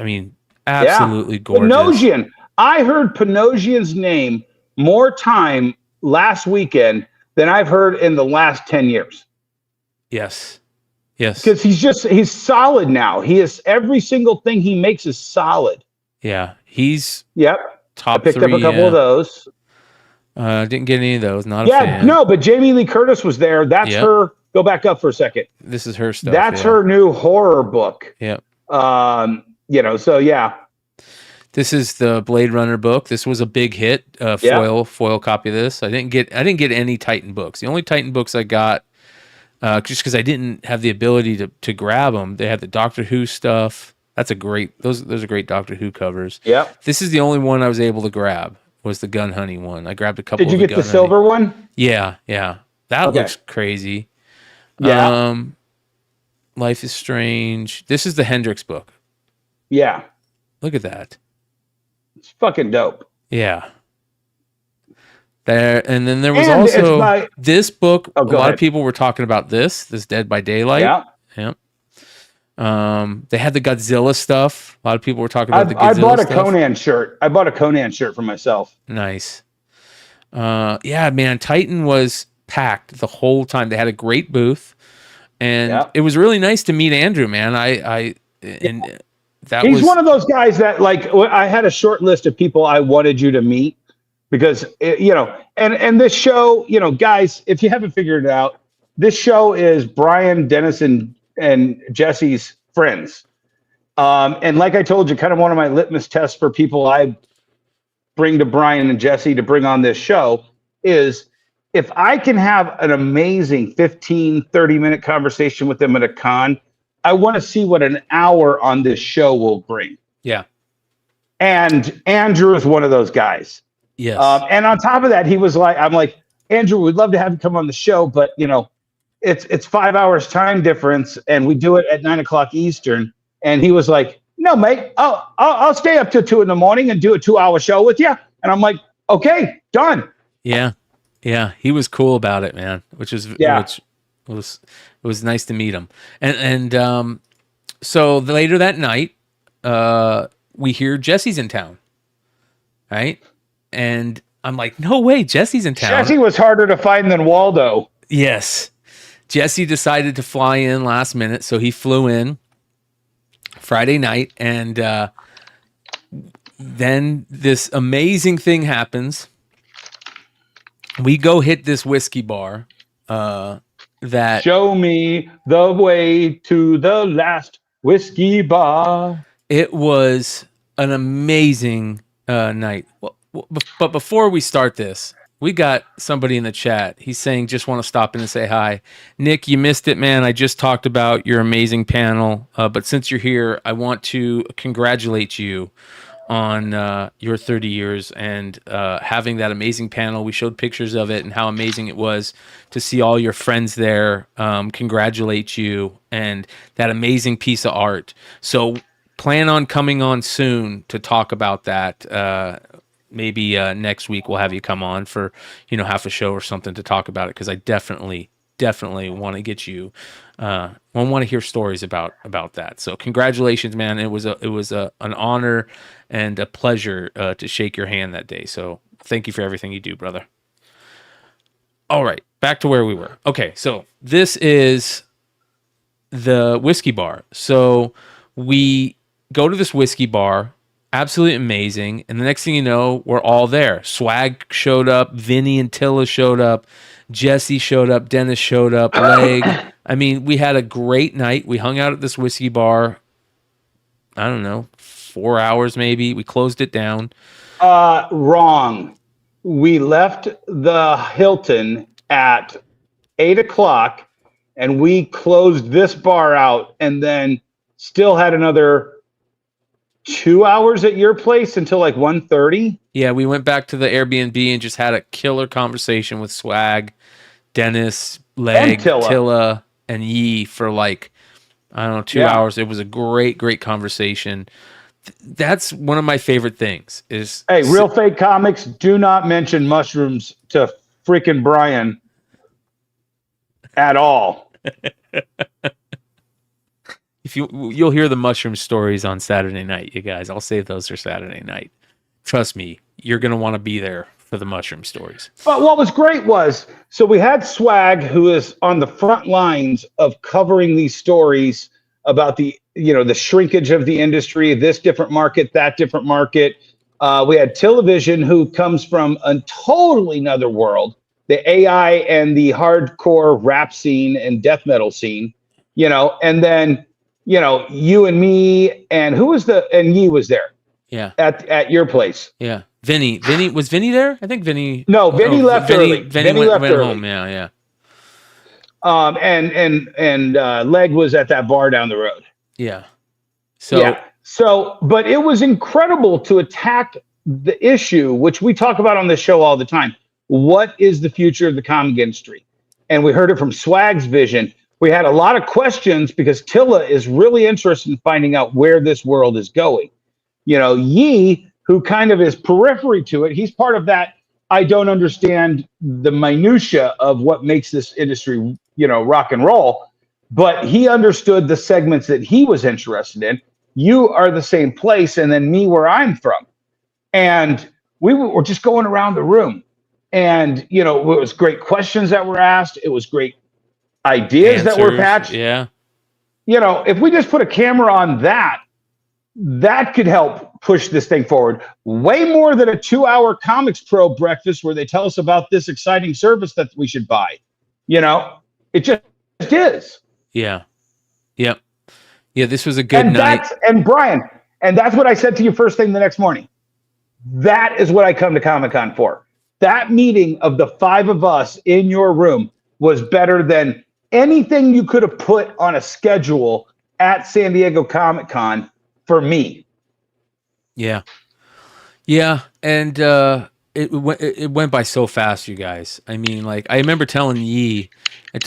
Absolutely gorgeous. Panosian. I heard Panosian's name more time last weekend than I've heard in the last 10 years. Yes. Because he's solid now. Every single thing he makes is solid. Yeah. He's top 3. I picked up a couple of those. Didn't get any of those. Not a fan. No, but Jamie Lee Curtis was there. That's her. Go back up for a second. This is her stuff. That's her new horror book. Yep. So yeah. This is the Blade Runner book. This was a big hit. Foil copy of this. I didn't get any Titan books. The only Titan books I got, just because I didn't have the ability to grab them. They had the Doctor Who stuff. Those are great Doctor Who covers. Yeah. This is the only one I was able to grab. was the Gun Honey one. I grabbed a couple. Did you of get the Gun silver Honey. one? Yeah. That Okay. looks crazy. Yeah. Life is Strange. This is the Hendrix book. Yeah. Look at that. It's fucking dope. Yeah. There, and then there was And it's also by- this book. Oh, a go lot ahead. of people were talking about this Dead by Daylight. Yeah. Yep. They had the Godzilla stuff. A lot of people were talking about the Godzilla I bought a stuff. Conan shirt. I bought a Conan shirt for myself. Nice. Yeah, man, Titan was packed the whole time. They had a great booth, and Yeah. it was really nice to meet Andrew, man. He's one of those guys that, like, I had a short list of people I wanted you to meet because, and this show, guys, if you haven't figured it out, this show is Brian, Dennis, and Jesse's friends. And like I told you, kind of one of my litmus tests for people I bring to Brian and Jesse to bring on this show is if I can have an amazing 15, 30-minute conversation with them at a con, I want to see what an hour on this show will bring. Yeah. And Andrew is one of those guys. Yes. And on top of that, he was like, I'm like, Andrew, we'd love to have you come on the show, but it's 5 hours time difference and we do it at 9:00 Eastern. And he was like, no, mate, I'll stay up till 2 a.m. and do a 2-hour show with you. And I'm like, okay, done. Yeah. He was cool about it, man. Which was it was nice to meet him. And so later that night, we hear Jesse's in town, right? And I'm like, no way, Jesse's in town. Jesse was harder to find than Waldo. Yes. Jesse decided to fly in last minute, so he flew in Friday night, and then this amazing thing happens. We go hit this whiskey bar that Show me the way to the last whiskey bar. it was an amazing night. But before we start this, we got somebody in the chat. He's saying, just want to stop in and say hi. Nick, you missed it, man. I just talked about your amazing panel. But since you're here, I want to congratulate you on your 30 years and having that amazing panel. We showed pictures of it and how amazing it was to see all your friends there congratulate you and that amazing piece of art. So plan on coming on soon to talk about that. Maybe next week we'll have you come on for half a show or something to talk about it, because I definitely want to get you. I want to hear stories about that. So congratulations, man! It was an honor and a pleasure to shake your hand that day. So thank you for everything you do, brother. All right, back to where we were. Okay, so this is the whiskey bar. So we go to this whiskey bar. Absolutely amazing. And the next thing you know, we're all there. Swag showed up. Vinny and Tilla showed up. Jesse showed up. Dennis showed up. Leg. I mean, we had a great night. We hung out at this whiskey bar, I don't know, 4 hours maybe. We closed it down. Wrong. We left the Hilton at 8:00 and we closed this bar out and then still had another 2 hours at your place until like 1:30. Yeah, we went back to the Airbnb and just had a killer conversation with Swag, Dennis, Leg, And Tilla. Tilla, and Yee for like, I don't know, 2 hours. It was a great conversation. That's one of my favorite things is... Hey, Real Fake Comics, do not mention mushrooms to freaking Brian at all. If you'll hear the mushroom stories on Saturday night, you guys. I'll save those for Saturday night. Trust me, you're going to want to be there for the mushroom stories. But what was great was, so we had Swag, who is on the front lines of covering these stories about the shrinkage of the industry, this different market, that different market. We had Television, who comes from a totally another world, the AI and the hardcore rap scene and death metal scene, and then, you and me, and and Yee was there. Yeah. At your place. Yeah. Vinny, was Vinny there? I think Vinny. No, Vinny left early. Vinny left went early. home. Yeah. And Leg was at that bar down the road. Yeah. So, but it was incredible to attack the issue, which we talk about on this show all the time. What is the future of the comic industry? And we heard it from Swag's vision. We had a lot of questions because Tilla is really interested in finding out where this world is going. You know, Yee, who kind of is periphery to it, he's part of that. I don't understand the minutia of what makes this industry, you know, rock and roll, but he understood the segments that he was interested in. You are the same place, and then me where I'm from. And we were just going around the room. And, you know, it was great questions that were asked. It was great ideas that were patched. Yeah. You know, if we just put a camera on that, that could help push this thing forward way more than a 2-hour Comics Pro breakfast where they tell us about this exciting service that we should buy. You know, it just is. Yeah. Yep. Yeah, this was a good night. And Brian, and that's what I said to you first thing the next morning. That is what I come to Comic-Con for. That meeting of the 5 of us in your room was better than anything you could have put on a schedule at San Diego Comic-Con for me. Yeah. Yeah. And it went by so fast, you guys. I mean, like, I remember telling Yee,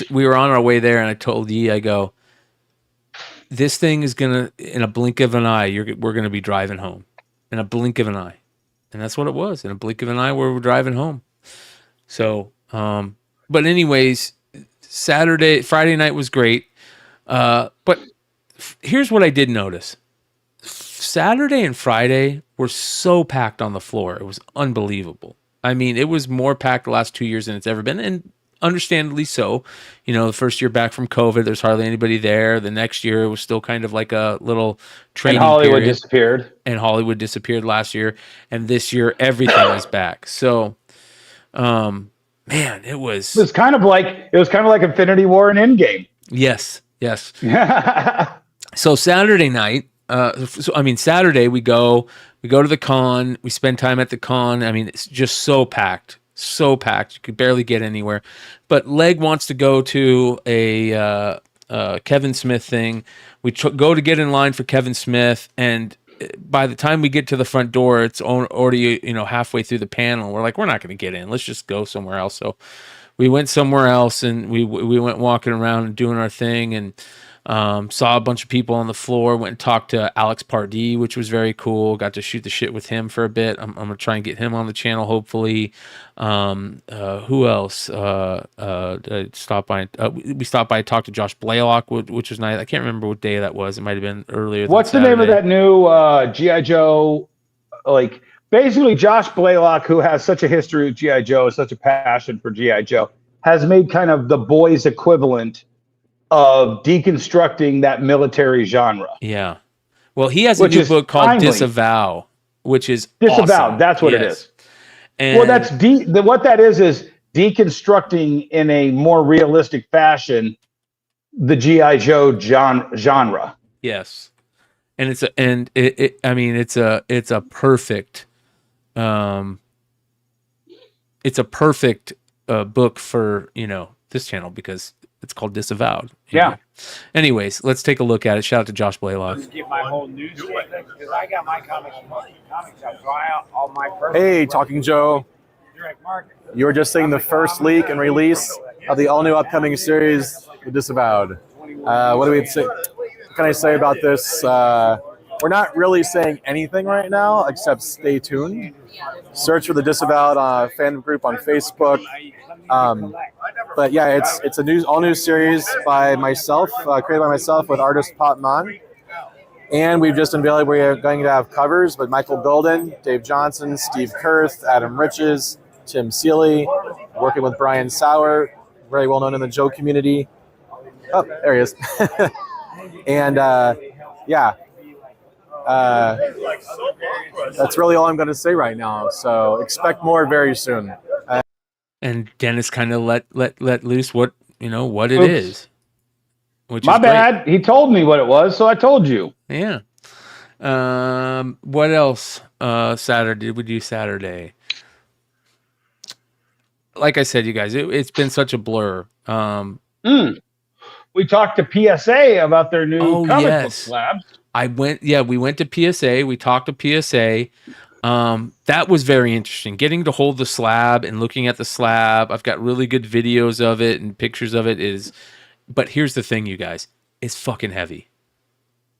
we were on our way there, and I told Yee, I go, this thing is going to, in a blink of an eye, we're going to be driving home. In a blink of an eye. And that's what it was. In a blink of an eye, we were driving home. So, but anyways, Friday night was great. But here's what I did notice. Saturday and Friday were so packed on the floor. It was unbelievable. I mean, it was more packed the last 2 years than it's ever been. And understandably so. You know, the first year back from COVID, there's hardly anybody there. The next year, it was still kind of like a little training And Hollywood period. disappeared. And Hollywood disappeared last year. And this year, everything is back. So, man, it was kind of like Infinity War and Endgame. Yes. So Saturday night, Saturday we go to the con, we spend time at the con. I mean, it's just so packed. So packed, you could barely get anywhere. But Leg wants to go to a Kevin Smith thing. We go to get in line for Kevin Smith, and by the time we get to the front door, it's already halfway through the panel. We're like, we're not going to get in. Let's just go somewhere else. So we went somewhere else, and we went walking around and doing our thing, and saw a bunch of people on the floor. Went and talked to Alex Pardee, which was very cool. Got to shoot the shit with him for a bit. I'm gonna try and get him on the channel, hopefully. Who else? Stopped by. We stopped by, talked to Josh Blaylock, which was nice. I can't remember what day that was. It might have been earlier. What's the name of that new G.I. Joe? Like, basically, Josh Blaylock, who has such a history with G.I. Joe, such a passion for G.I. Joe, has made kind of the boys' equivalent of deconstructing that military genre. Yeah. Well, he has a new book called Disavow, which is Disavow. Awesome. That's what it is. And well, that's what that is deconstructing in a more realistic fashion the G.I. Joe genre. Yes. And it's a perfect book for, this channel, because it's called Disavowed. Yeah. Anyways, let's take a look at it. Shout out to Josh Blaylock. Give my whole news statement because I got my comics shop, so all my Hey, Talking Joe. direct market. You were just seeing the first leak and release of the all-new upcoming series, The Disavowed. What can I say about this? We're not really saying anything right now, except stay tuned. Search for The Disavowed fan group on Facebook. But yeah, it's a all-new series by myself, created by myself with artist Pop Mon. And we've just unveiled we're going to have covers with Michael Golden, Dave Johnson, Steve Kurth, Adam Riches, Tim Seeley, working with Brian Sauer, very well known in the Joe community. Oh, there he is. And that's really all I'm going to say right now. So expect more very soon. And Dennis kind of let loose what it is. Which My is bad. great. He told me what it was, so I told you. Yeah. What else? Saturday. Did we do Saturday? Like I said, you guys, it's been such a blur. We talked to PSA about their new comic book labs. We went to PSA. We talked to PSA. That was very interesting. Getting to hold the slab and looking at the slab. I've got really good videos of it and pictures of it. But here's the thing, you guys. It's fucking heavy.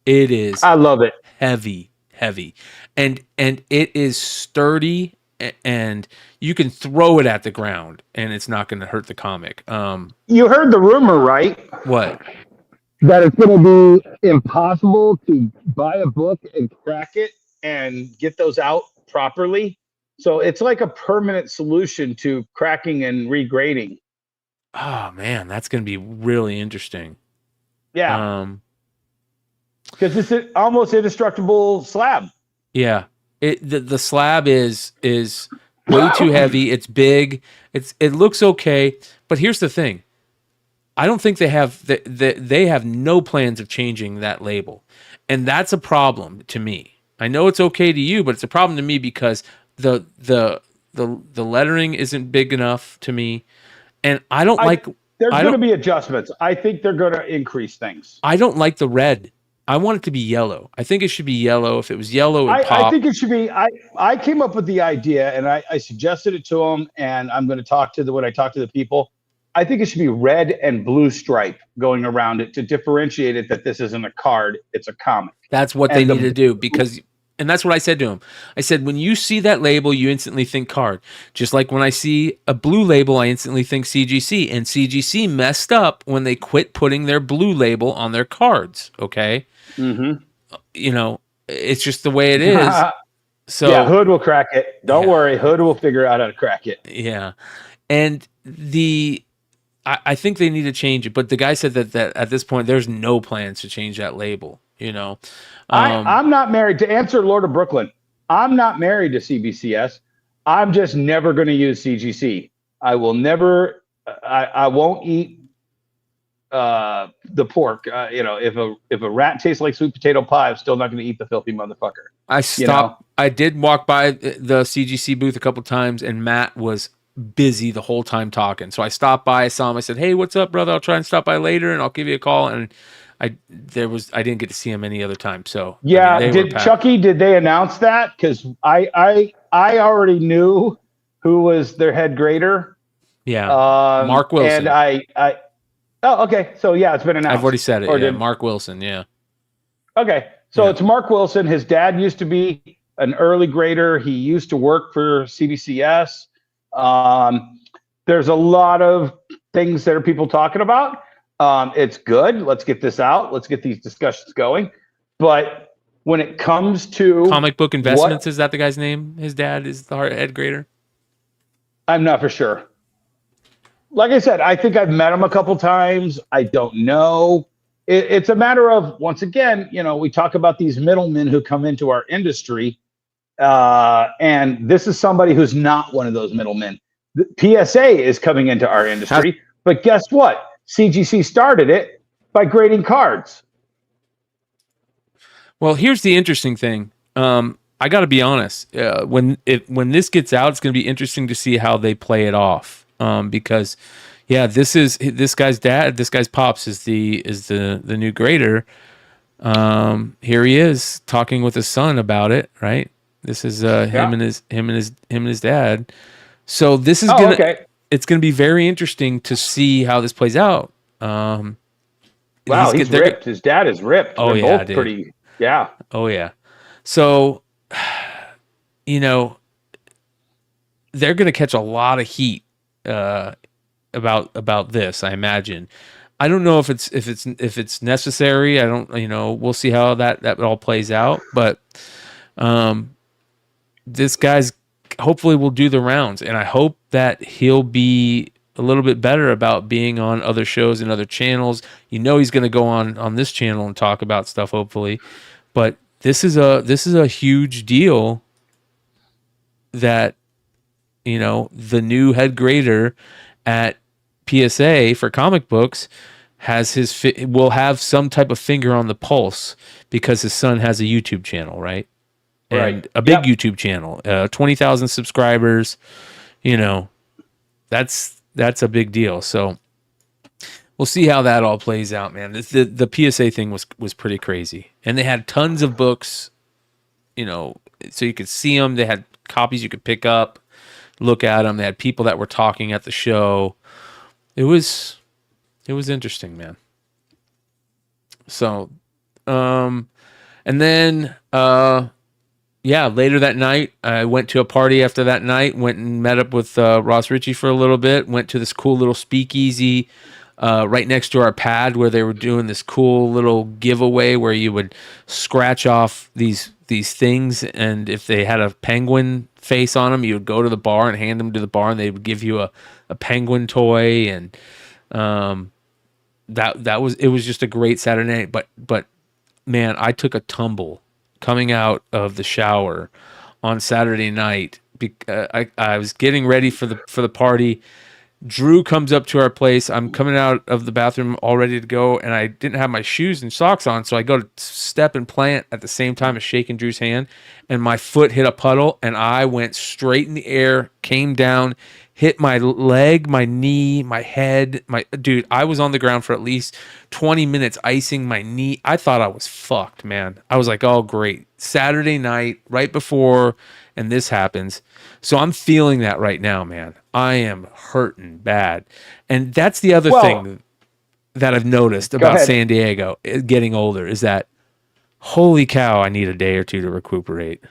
It is. I love it. Heavy, and it is sturdy, and you can throw it at the ground, and it's not going to hurt the comic. You heard the rumor, right? What? That it's going to be impossible to buy a book and crack it and get those out properly. So it's like a permanent solution to cracking and regrading. Oh man, that's going to be really interesting. Yeah. Because it's an almost indestructible slab. Yeah. The slab is way too heavy. It's big. It looks okay, but here's the thing. I don't think they have no plans of changing that label. And that's a problem to me. I know it's okay to you, but it's a problem to me because the lettering isn't big enough to me. And I don't like there's going to be adjustments. I think they're going to increase things. I don't like the red. I want it to be yellow. I think it should be yellow. If it was yellow, it would pop. I think it should be. I came up with the idea, and I suggested it to them, and I'm going to talk to when I talk to the people. I think it should be red and blue stripe going around it to differentiate it that this isn't a card, it's a comic. That's what they need to do and that's what I said to him. I said, when you see that label, you instantly think card. Just like when I see a blue label, I instantly think CGC. And CGC messed up when they quit putting their blue label on their cards. Okay. Mm-hmm. You know, it's just the way it is. So yeah, Hood will crack it. Don't worry. Hood will figure out how to crack it. Yeah. And I think they need to change it. But the guy said that at this point, there's no plans to change that label. You know, I'm not married to answer Lord of Brooklyn. I'm not married to CBCS. I'm just never going to use CGC. I will never. I won't eat the pork. If a rat tastes like sweet potato pie, I'm still not going to eat the filthy motherfucker. I stopped. I did walk by the CGC booth a couple times, and Matt was busy the whole time talking. So I stopped by. I saw him. I said, "Hey, what's up, brother? I'll try and stop by later, and I'll give you a call." And I didn't get to see him any other time. So yeah, did they announce that? Because I already knew who was their head grader. Yeah, Mark Wilson. And oh, okay. So yeah, it's been announced. I've already said it. Yeah, Mark Wilson. Yeah. Okay, so it's Mark Wilson. His dad used to be an early grader. He used to work for CBCS. There's a lot of things that are people talking about. It's good. Let's get this out. Let's get these discussions going. But when it comes to Comic Book Investments, is that the guy's name? His dad is the head grader? I'm not for sure. Like I said, I think I've met him a couple times. I don't know. It's a matter of, once again, we talk about these middlemen who come into our industry. And this is somebody who's not one of those middlemen. The PSA is coming into our industry. But guess what? CGC started it by grading cards. Well, here's the interesting thing. I got to be honest. When this gets out, it's going to be interesting to see how they play it off. Because, yeah, this guy's dad. This guy's pops is the new grader. Here he is talking with his son about it. Right. This is him and his dad. So this is it's gonna be very interesting to see how this plays out. Wow, he's ripped. His dad is ripped. Oh, they're both pretty. Yeah. Oh yeah. So, they're gonna catch a lot of heat about this. I imagine. I don't know if it's necessary. I don't. We'll see how that all plays out. But this guy's hopefully will do the rounds, and I hope that he'll be a little bit better about being on other shows and other channels. He's going to go on this channel and talk about stuff, hopefully. But this is a huge deal that the new head grader at PSA for comic books will have some type of finger on the pulse because his son has a YouTube channel, right? And a big YouTube channel, 20,000 subscribers, that's a big deal. So we'll see how that all plays out, man. The PSA thing was pretty crazy, and they had tons of books, so you could see them. They had copies you could pick up, look at them. They had people that were talking at the show. It was interesting, man. So, and then, later that night, I went to a party after that night, went and met up with Ross Ritchie for a little bit, went to this cool little speakeasy right next to our pad where they were doing this cool little giveaway where you would scratch off these things, and if they had a penguin face on them, you would go to the bar and hand them to the bar, and they would give you a penguin toy, and it was just a great Saturday night. But man, I took a tumble coming out of the shower on Saturday night. I was getting ready for the party. Drew comes up to our place. I'm coming out of the bathroom all ready to go, and I didn't have my shoes and socks on, so I go to step and plant at the same time as shaking Drew's hand, and my foot hit a puddle, and I went straight in the air, came down, hit my leg, my knee, my head. Dude, I was on the ground for at least 20 minutes icing my knee. I thought I was fucked, man. I was like, oh, great. Saturday night, right before, and this happens. So I'm feeling that right now, man. I am hurting bad. And that's the other thing that I've noticed about San Diego getting older is that, holy cow, I need a day or two to recuperate.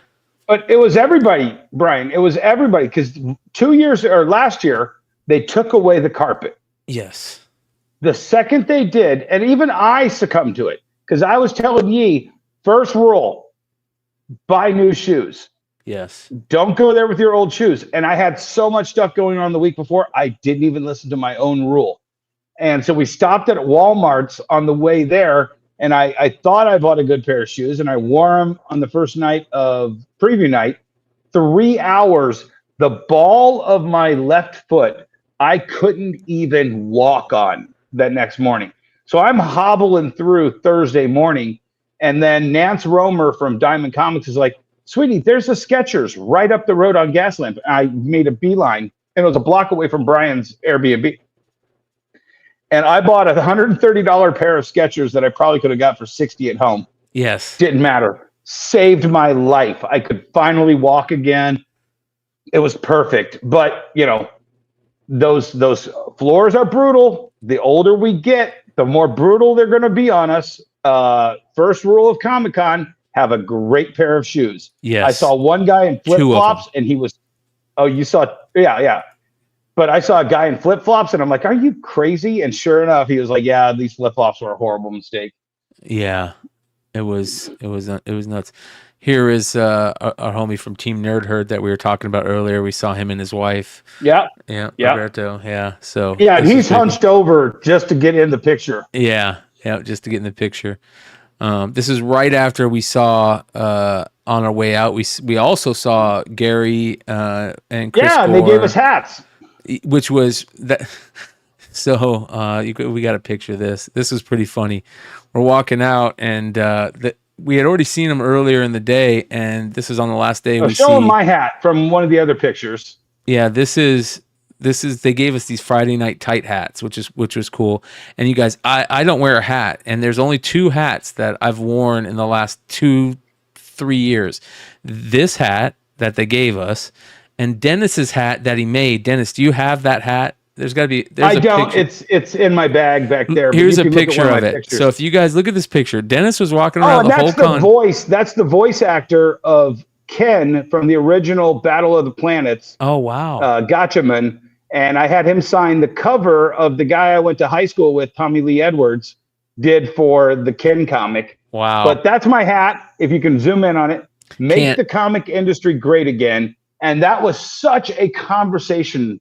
But it was everybody, Brian. It was everybody, because last year, they took away the carpet. Yes. The second they did, and even I succumbed to it, because I was telling Yi, first rule, buy new shoes. Yes. Don't go there with your old shoes. And I had so much stuff going on the week before, I didn't even listen to my own rule. And so we stopped at Walmart's on the way there, and I thought I bought a good pair of shoes, and I wore them on the first night of preview night. 3 hours, the ball of my left foot, I couldn't even walk on that next morning. So I'm hobbling through Thursday morning, and then Nance Romer from Diamond Comics is like, sweetie, there's a Skechers right up the road on Gaslamp. I made a beeline, and it was a block away from Brian's Airbnb. And I bought a $130 pair of Skechers that I probably could have got for $60 at home. Yes. Didn't matter. Saved my life. I could finally walk again. It was perfect. But, those floors are brutal. The older we get, the more brutal they're going to be on us. First rule of Comic-Con, have a great pair of shoes. Yes. I saw one guy in flip-flops, and he was, you saw, yeah. But I saw a guy in flip-flops, and I'm like, are you crazy? And sure enough, he was like, yeah, these flip-flops were a horrible mistake. Yeah, it was nuts. Here is our homie from Team Nerd Herd that we were talking about earlier. We saw him and his wife. Yeah. Roberto. Yeah. So yeah, and he's hunched over just to get in the picture. Yeah, just to get in the picture. This is right after we saw on our way out. We also saw Gary and Chris. Yeah, and they gave us hats, which was that. So we got a picture of this. This was pretty funny. We're walking out, and we had already seen him earlier in the day, and this is on the last day. Show him my hat from one of the other pictures. Yeah, this is they gave us these Friday night tight hats, which was cool. And you guys, I don't wear a hat, and there's only 2 hats that I've worn in the last 2-3 years. This hat that they gave us, and Dennis's hat that he made. Dennis, do you have that hat? There's got to be. I don't. Picture. It's in my bag back there. Here's a picture of it. Pictures. So if you guys look at this picture, Dennis was walking around the whole con. That's the voice actor of Ken from the original Battle of the Planets. Oh wow. Gotchaman. And I had him sign the cover of the guy I went to high school with, Tommy Lee Edwards, did for the Ken comic. Wow. But that's my hat. If you can zoom in on it, make the comic industry great again. And that was such a conversation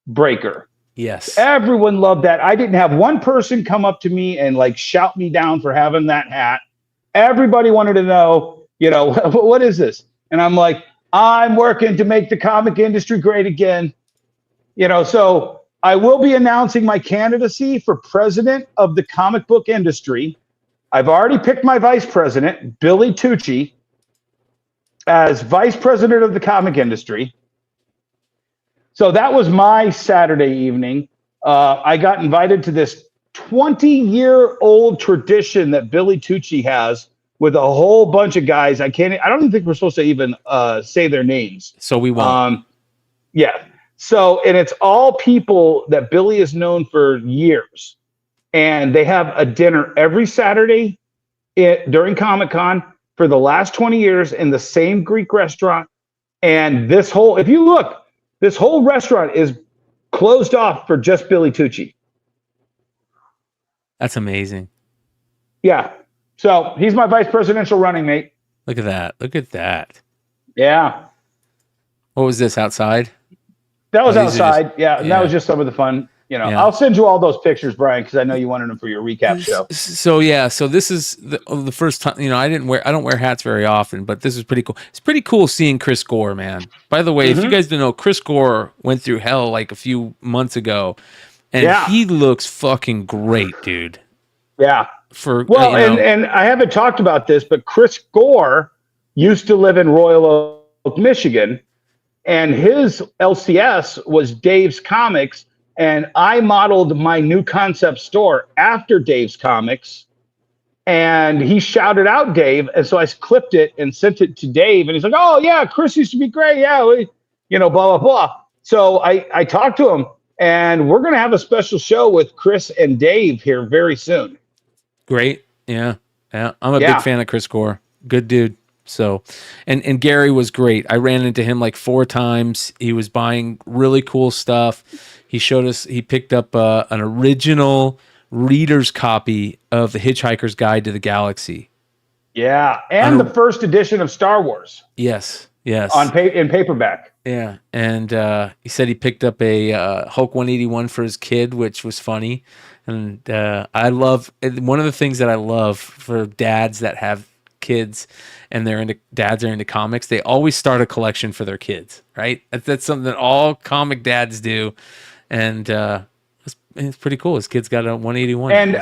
breaker. Yes. Everyone loved that. I didn't have one person come up to me and shout me down for having that hat. Everybody wanted to know, what is this? And I'm like, I'm working to make the comic industry great again. So I will be announcing my candidacy for president of the comic book industry. I've already picked my vice president, Billy Tucci, as vice president of the comic industry. So that was my Saturday evening. I got invited to this 20-year-old tradition that Billy Tucci has, with a whole bunch of guys. I don't even think we're supposed to even say their names. So we won't. Yeah. So, and it's all people that Billy has known for years. And they have a dinner every Saturday during Comic-Con for the last 20 years in the same Greek restaurant. And if you look, this whole restaurant is closed off for just Billy Tucci. That's amazing. Yeah. So he's my vice presidential running mate. Look at that. Look at that. Yeah. What was this, outside? That was these are outside. just- And that was just some of the fun. Yeah. I'll send you all those pictures, Brian, because I know you wanted them for your recap show. So this is the first time, I don't wear hats very often, but this is pretty cool. It's pretty cool seeing Chris Gore, man. By the way, if you guys didn't know, Chris Gore went through hell like a few months ago, and he looks fucking great, dude. Yeah. And I haven't talked about this, but Chris Gore used to live in Royal Oak, Michigan, and his LCS was Dave's Comics. And I modeled my new concept store after Dave's Comics. And he shouted out Dave. And so I clipped it and sent it to Dave. And he's like, oh, yeah, Chris used to be great. Yeah, blah, blah, blah. So I talked to him. And we're going to have a special show with Chris and Dave here very soon. Great. Yeah. I'm a big fan of Chris Gore. Good dude. So, and Gary was great. I ran into him like 4 times. He was buying really cool stuff. He showed us, he picked up an original reader's copy of The Hitchhiker's Guide to the Galaxy. Yeah. And the first edition of Star Wars. Yes. In paperback. Yeah. And he said he picked up a Hulk 181 for his kid, which was funny. And I love, one of the things that I love for dads that have kids and dads are into comics, they always start a collection for their kids, right? That's something that all comic dads do. And it's pretty cool. His kid's got a 181. And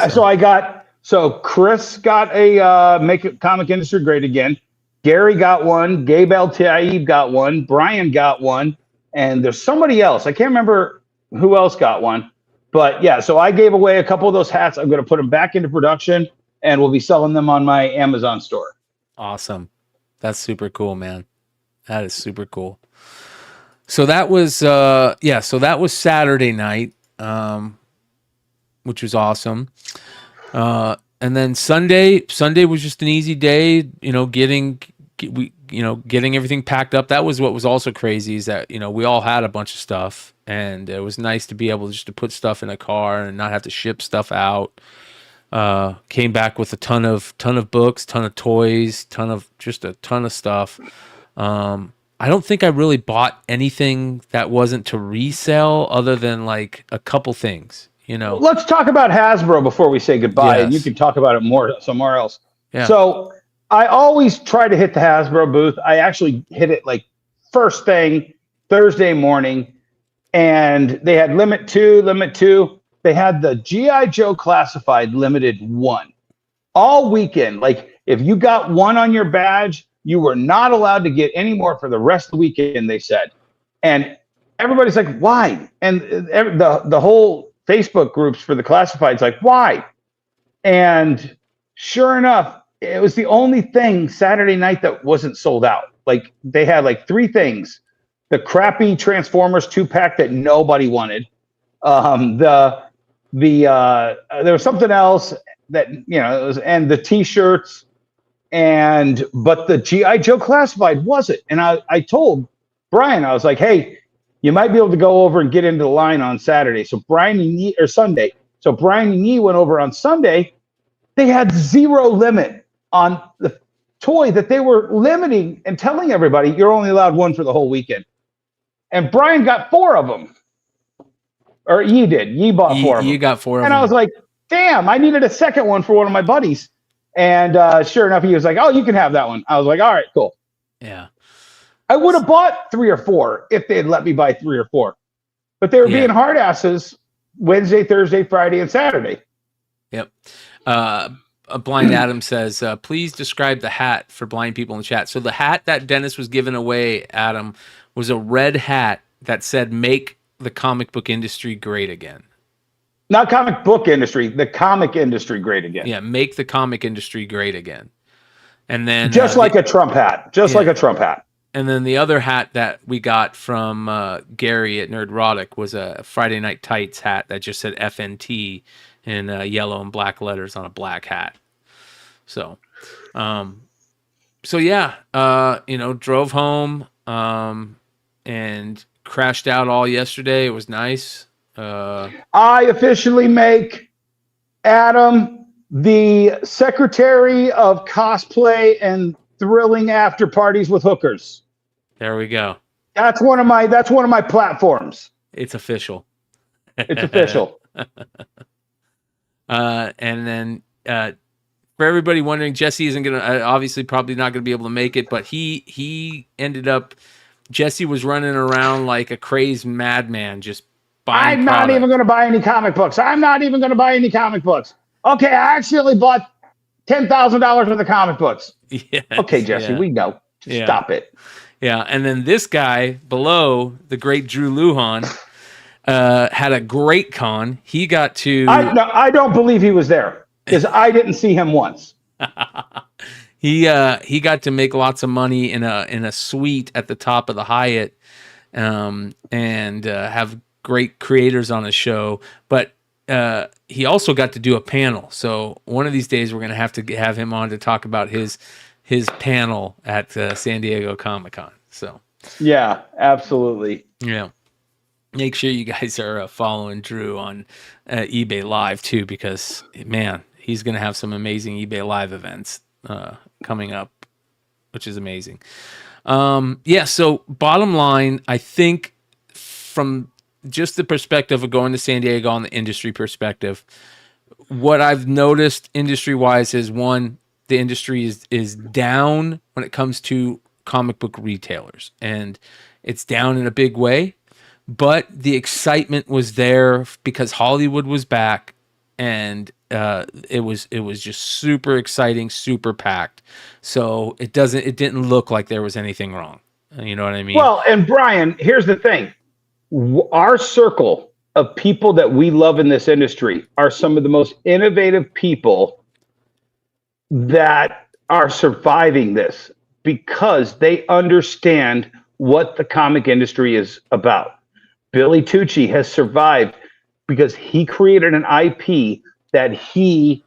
so Chris got a Make It Comic Industry Great Again. Gary got one. Gabe El-Taib got one. Brian got one. And there's somebody else. I can't remember who else got one. But yeah, so I gave away a couple of those hats. I'm going to put them back into production, and we'll be selling them on my Amazon store. Awesome. That's super cool, man. That is super cool. So that was Saturday night, which was awesome. And then Sunday was just an easy day, getting everything packed up. That was what was also crazy, is that, we all had a bunch of stuff, and it was nice to be able just to put stuff in a car and not have to ship stuff out. Came back with a ton of books, ton of toys, a ton of stuff. I don't think I really bought anything that wasn't to resell, other than like a couple things, Let's talk about Hasbro before we say goodbye, and you can talk about it more somewhere else. Yeah. So I always try to hit the Hasbro booth. I actually hit it like first thing Thursday morning, and they had limit two. They had the G.I. Joe Classified Limited 1 all weekend. Like, if you got one on your badge, you were not allowed to get any more for the rest of the weekend, they said. And everybody's like, why? And the whole Facebook groups for the classifieds like, why? And sure enough, it was the only thing Saturday night that wasn't sold out. Like, they had like 3 things. The crappy Transformers 2-pack that nobody wanted. There was something else that, it was, and the T-shirts, but the G.I. Joe Classified wasn't. And I told Brian, I was like, hey, you might be able to go over and get into the line on Saturday. So Sunday. So Brian and Yee went over on Sunday. They had 0 limit on the toy that they were limiting and telling everybody you're only allowed 1 for the whole weekend. And Brian got 4 of them. Or Yee did. Yee bought 4 of them. You got 4 of them. And I was like, damn, I needed a second one for one of my buddies. And sure enough, he was like, oh, you can have that one. I was like, all right, cool. Yeah. I would have bought 3 or 4 if they had let me buy 3 or 4. But they were being hard asses Wednesday, Thursday, Friday, and Saturday. Yep. Blind Adam says, please describe the hat for blind people in the chat. So the hat that Dennis was giving away, Adam, was a red hat that said, make the comic book industry great again. Not comic book industry, the comic industry great again. Yeah, make the comic industry great again. And then just like a Trump hat, like a Trump hat. And then the other hat that we got from Gary at Nerdrotic was a Friday Night Tights hat that just said FNT in yellow and black letters on a black hat. So, drove home and crashed out all yesterday. It was nice. I officially make Adam the secretary of cosplay and thrilling after parties with hookers. There we go. That's one of my platforms. It's official. It's official. And then for everybody wondering, Jesse isn't going to, obviously probably not going to be able to make it, but he ended up, Jesse was running around like a crazed madman, just buying I'm not even going to buy any comic books. Okay, I accidentally bought $10,000 worth of comic books. Yeah. Okay, Jesse, we know. Stop it. Yeah, and then this guy below, the great Drew Lujan, had a great con. He got to... I don't believe he was there because I didn't see him once. He got to make lots of money in a suite at the top of the Hyatt, and have great creators on his show. But he also got to do a panel. So one of these days we're going to have him on to talk about his panel at San Diego Comic-Con. So yeah, absolutely. Yeah. Make sure you guys are following Drew on eBay Live too, because man, he's going to have some amazing eBay Live events coming up, which is amazing. So bottom line, I think from just the perspective of going to San Diego on the industry perspective, what I've noticed industry-wise is, one, the industry is down when it comes to comic book retailers, and it's down in a big way, but the excitement was there because Hollywood was back, and it was just super exciting, super packed. So it didn't look like there was anything wrong. You know what I mean? Well, and Brian, here's the thing. Our circle of people that we love in this industry are some of the most innovative people that are surviving this because they understand what the comic industry is about. Billy Tucci has survived because he created an IP that he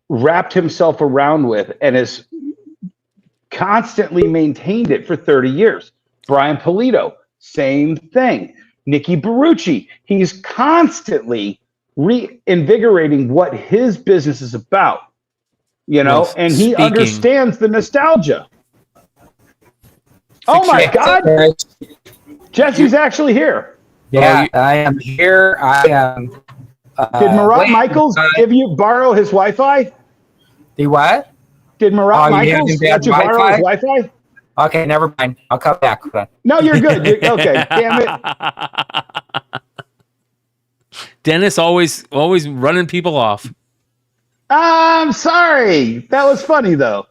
wrapped himself around with and has constantly maintained it for 30 years. Brian Pulido, same thing. Nicky Barrucci, he's constantly reinvigorating what his business is about, and he understands the nostalgia. Oh my God. Jesse's actually here. Yeah, I am here. I am. Did Marat Michaels borrow his Wi-Fi? The what? Did Marat Michaels let you borrow his Wi-Fi? Okay, never mind. I'll come back. No, you're good. Okay, damn it. Dennis always running people off. I'm sorry. That was funny, though.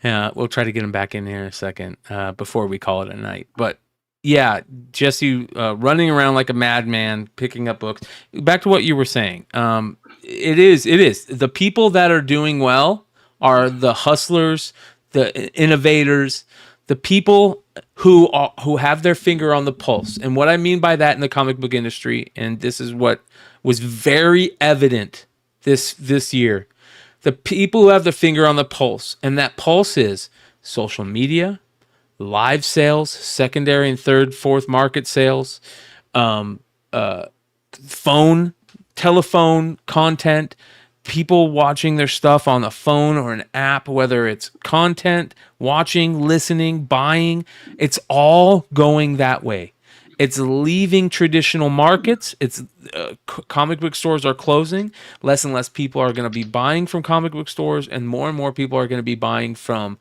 Yeah, we'll try to get him back in here in a second before we call it a night. But yeah, Jesse running around like a madman, picking up books. Back to what you were saying. It is. The people that are doing well are the hustlers, the innovators, the people who have their finger on the pulse. And what I mean by that in the comic book industry, and this is what was very evident this year, the people who have the finger on the pulse, and that pulse is social media, live sales, secondary and third, fourth market sales, telephone content, people watching their stuff on the phone or an app, whether it's content, watching, listening, buying, it's all going that way. It's leaving traditional markets. It's comic book stores are closing. Less and less people are going to be buying from comic book stores, and more people are going to be buying from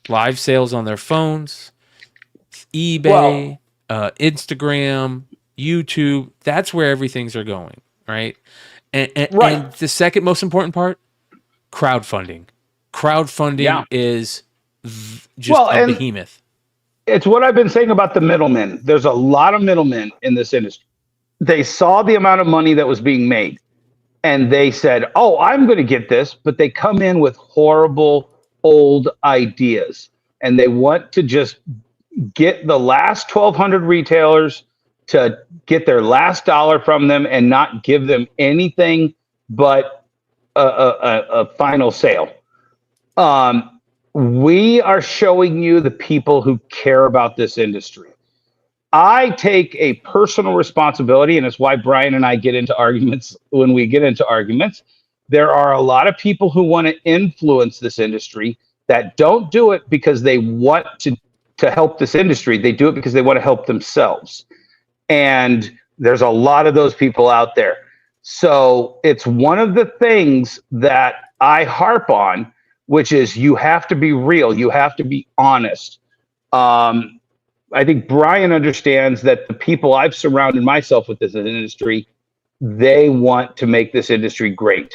live sales on their phones, eBay, Instagram, YouTube. That's where everything's are going, right? And the second most important part, crowdfunding. Crowdfunding is just a behemoth. It's what I've been saying about the middlemen. There's a lot of middlemen in this industry. They saw the amount of money that was being made, and they said, "Oh, I'm going to get this," but they come in with horrible old ideas, and they want to just get the last 1,200 retailers to get their last dollar from them and not give them anything but a final sale. We are showing you the people who care about this industry. I take a personal responsibility, and it's why Brian and I get into arguments when we get into arguments. There are a lot of people who want to influence this industry that don't do it because they want to help this industry. They do it because they want to help themselves. And there's a lot of those people out there. So it's one of the things that I harp on, which is you have to be real. You have to be honest. I think Brian understands that the people I've surrounded myself with this industry, they want to make this industry great.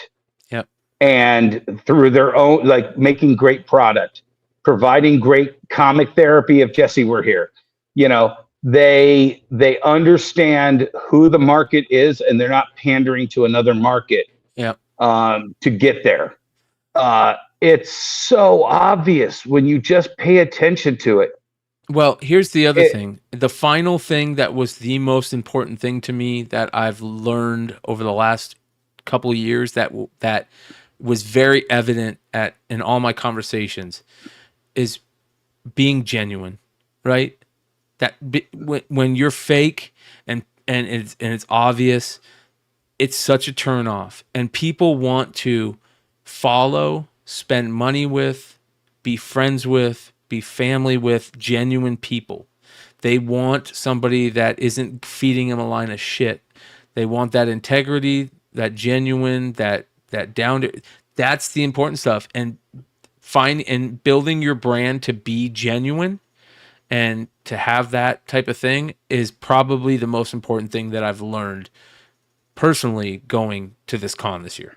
Yep. And through their own, like making great product, providing great comic therapy if Jesse were here, you know, they understand who the market is, and they're not pandering to another market. Yep. To get there. It's so obvious when you just pay attention to it. Well, here's the other thing. The final thing that was the most important thing to me that I've learned over the last couple of years that was very evident in all my conversations is being genuine, right? That when you're fake and it's obvious, it's such a turn off, and people want to follow, spend money with, be friends with, be family with genuine people. They want somebody that isn't feeding them a line of shit. They want that integrity, that genuine, that down to. That's the important stuff. And building your brand to be genuine and to have that type of thing is probably the most important thing that I've learned personally going to this con this year.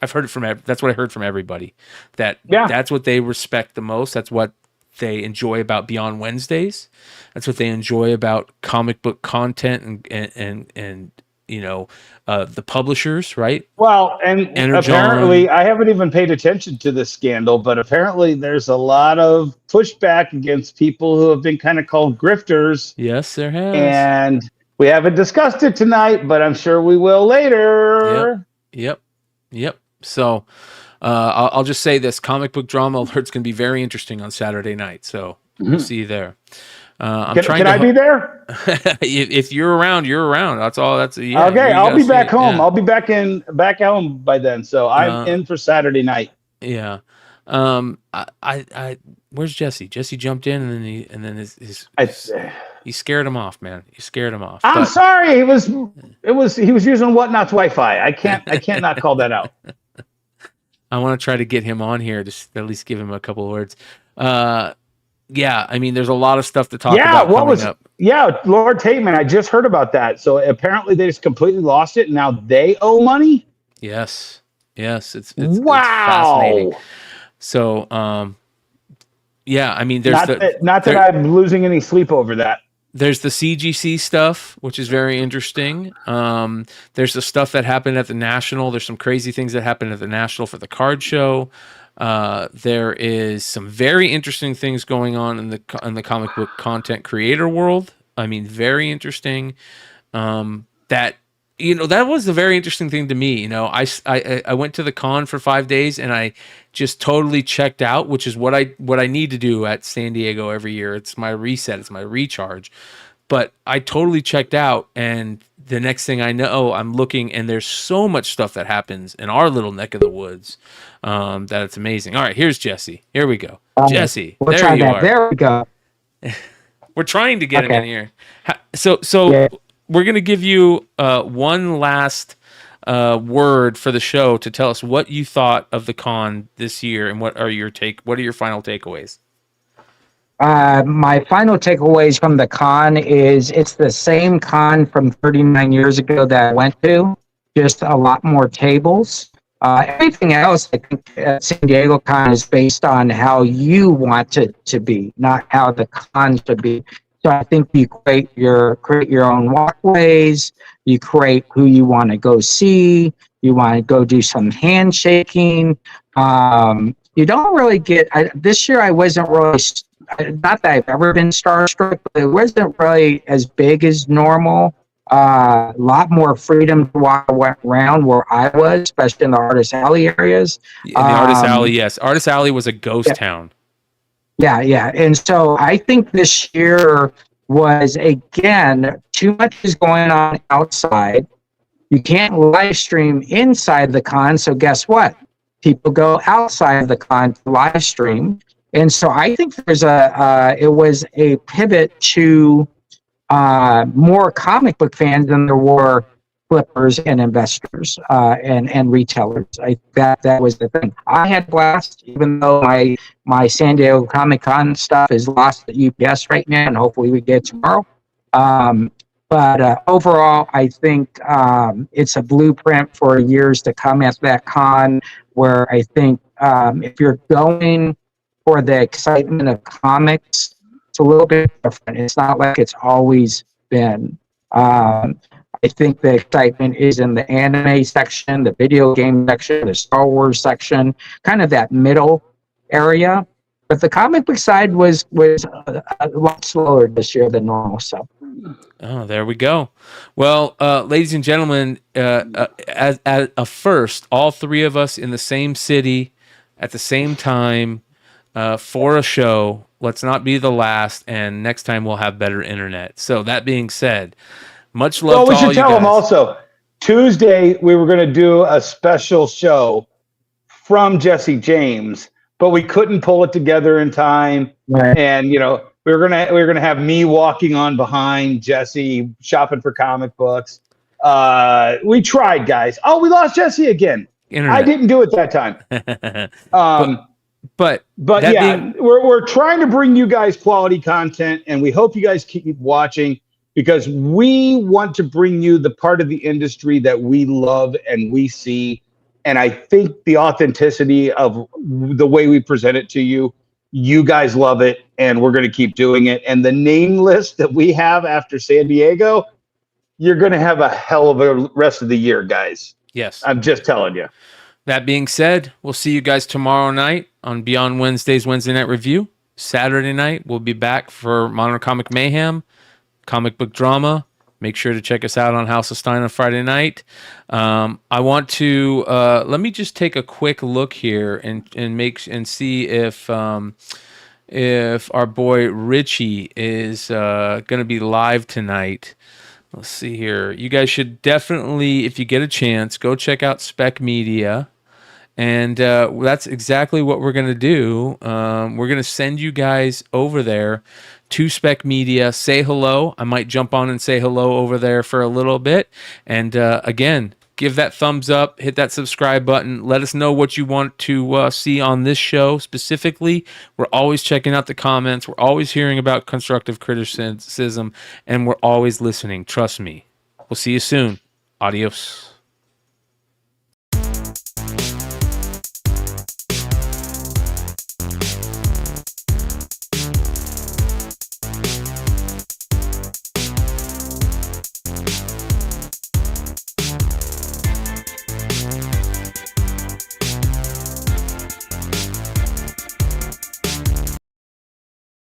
I've heard it that's what I heard from everybody. That's what they respect the most. That's what they enjoy about Beyond Wednesdays. That's what they enjoy about comic book content and you know, the publishers, right? Well, and apparently, I haven't even paid attention to this scandal, but apparently there's a lot of pushback against people who have been kind of called grifters. Yes, there has. And we haven't discussed it tonight, but I'm sure we will later. Yep. So I'll just say this: Comic Book Drama Alert's going to be very interesting on Saturday night. So we'll see you there. Can I be there? If you're around, you're around. That's all. Okay. I'll be back home. Yeah. I'll be back home by then. So I'm in for Saturday night. Yeah. I where's Jesse? Jesse jumped in and then he scared him off, man. He scared him off. I'm sorry. He was using Whatnot's Wi-Fi. I can't not call that out. I want to try to get him on here, just at least give him a couple of words. Yeah, I mean, there's a lot of stuff to talk about coming up. Yeah, Lord Tateman, I just heard about that. So apparently they just completely lost it, and now they owe money? Yes, it's wow. It's fascinating. So, yeah, I mean, there's not that I'm losing any sleep over that. There's the CGC stuff, which is very interesting. There's the stuff that happened at the National. There's some crazy things that happened at the National for the card show. There is some very interesting things going on in the comic book content creator world. I mean, very interesting. That was a very interesting thing to me. You know, I went to the con for 5 days and I just totally checked out, which is what I need to do at San Diego every year. It's my reset. It's my recharge. But I totally checked out, and the next thing I know, I'm looking, and there's so much stuff that happens in our little neck of the woods that it's amazing. All right, here's Jesse. Here we go. Jesse, there you are. There we go. We're trying to get him in here. So yeah. We're going to give you one last word for the show to tell us what you thought of the con this year, and what are your final takeaways? My final takeaways from the con is it's the same con from 39 years ago that I went to, just a lot more tables. Everything else, I think, at San Diego Con is based on how you want it to be, not how the con should be. So I think you create your own walkways, you create who you want to go see, you want to go do some handshaking. you don't really get. This year, I wasn't really. Not that I've ever been starstruck, but it wasn't really as big as normal. A lot more freedom to walk around where I was, especially in the Artist Alley areas. In the Artist Alley, yes. Artist Alley was a ghost town. Yeah, yeah. And so I think this year was, again, too much is going on outside. You can't live stream inside the con, so guess what? People go outside of the con to live stream. And so I think there's it was a pivot to more comic book fans than there were flippers and investors and retailers. That was the thing. I had blast, even though my San Diego Comic Con stuff is lost at UPS right now, and hopefully we get it tomorrow. But overall, I think it's a blueprint for years to come at that con, where I think if you're going for the excitement of comics, it's a little bit different. It's not like it's always been. I think the excitement is in the anime section, the video game section, the Star Wars section, kind of that middle area. But the comic book side was a lot slower this year than normal. So, oh, there we go. Well, ladies and gentlemen, as a first, all three of us in the same city at the same time for a show. Let's not be the last, and next time we'll have better internet. So that being said, much love. Well, we to all should tell you them guys. also. Tuesday we were going to do a special show from Jesse James, but we couldn't pull it together in time. right. And we were gonna have me walking on behind Jesse shopping for comic books. We tried, guys. Oh, we lost Jesse again. Internet. I didn't do it that time. But But yeah, we're trying to bring you guys quality content, and we hope you guys keep watching, because we want to bring you the part of the industry that we love and we see. And I think the authenticity of the way we present it to you, you guys love it, and we're going to keep doing it. And the name list that we have after San Diego, you're going to have a hell of a rest of the year, guys. yes. I'm just telling you. That being said, we'll see you guys tomorrow night on Beyond Wednesday's Wednesday Night Review. Saturday night, we'll be back for Modern Comic Mayhem, comic book drama. Make sure to check us out on House of Stein on Friday night. I want to let me just take a quick look here and see if our boy Richie is going to be live tonight. Let's see here. You guys should definitely, if you get a chance, go check out Spec Media. And that's exactly what we're going to do. We're going to send you guys over there to Spec Media. Say hello. I might jump on and say hello over there for a little bit. And again, give that thumbs up, hit that subscribe button. Let us know what you want to see on this show specifically. We're always checking out the comments. We're always hearing about constructive criticism, and we're always listening. Trust me. We'll see you soon. Adios.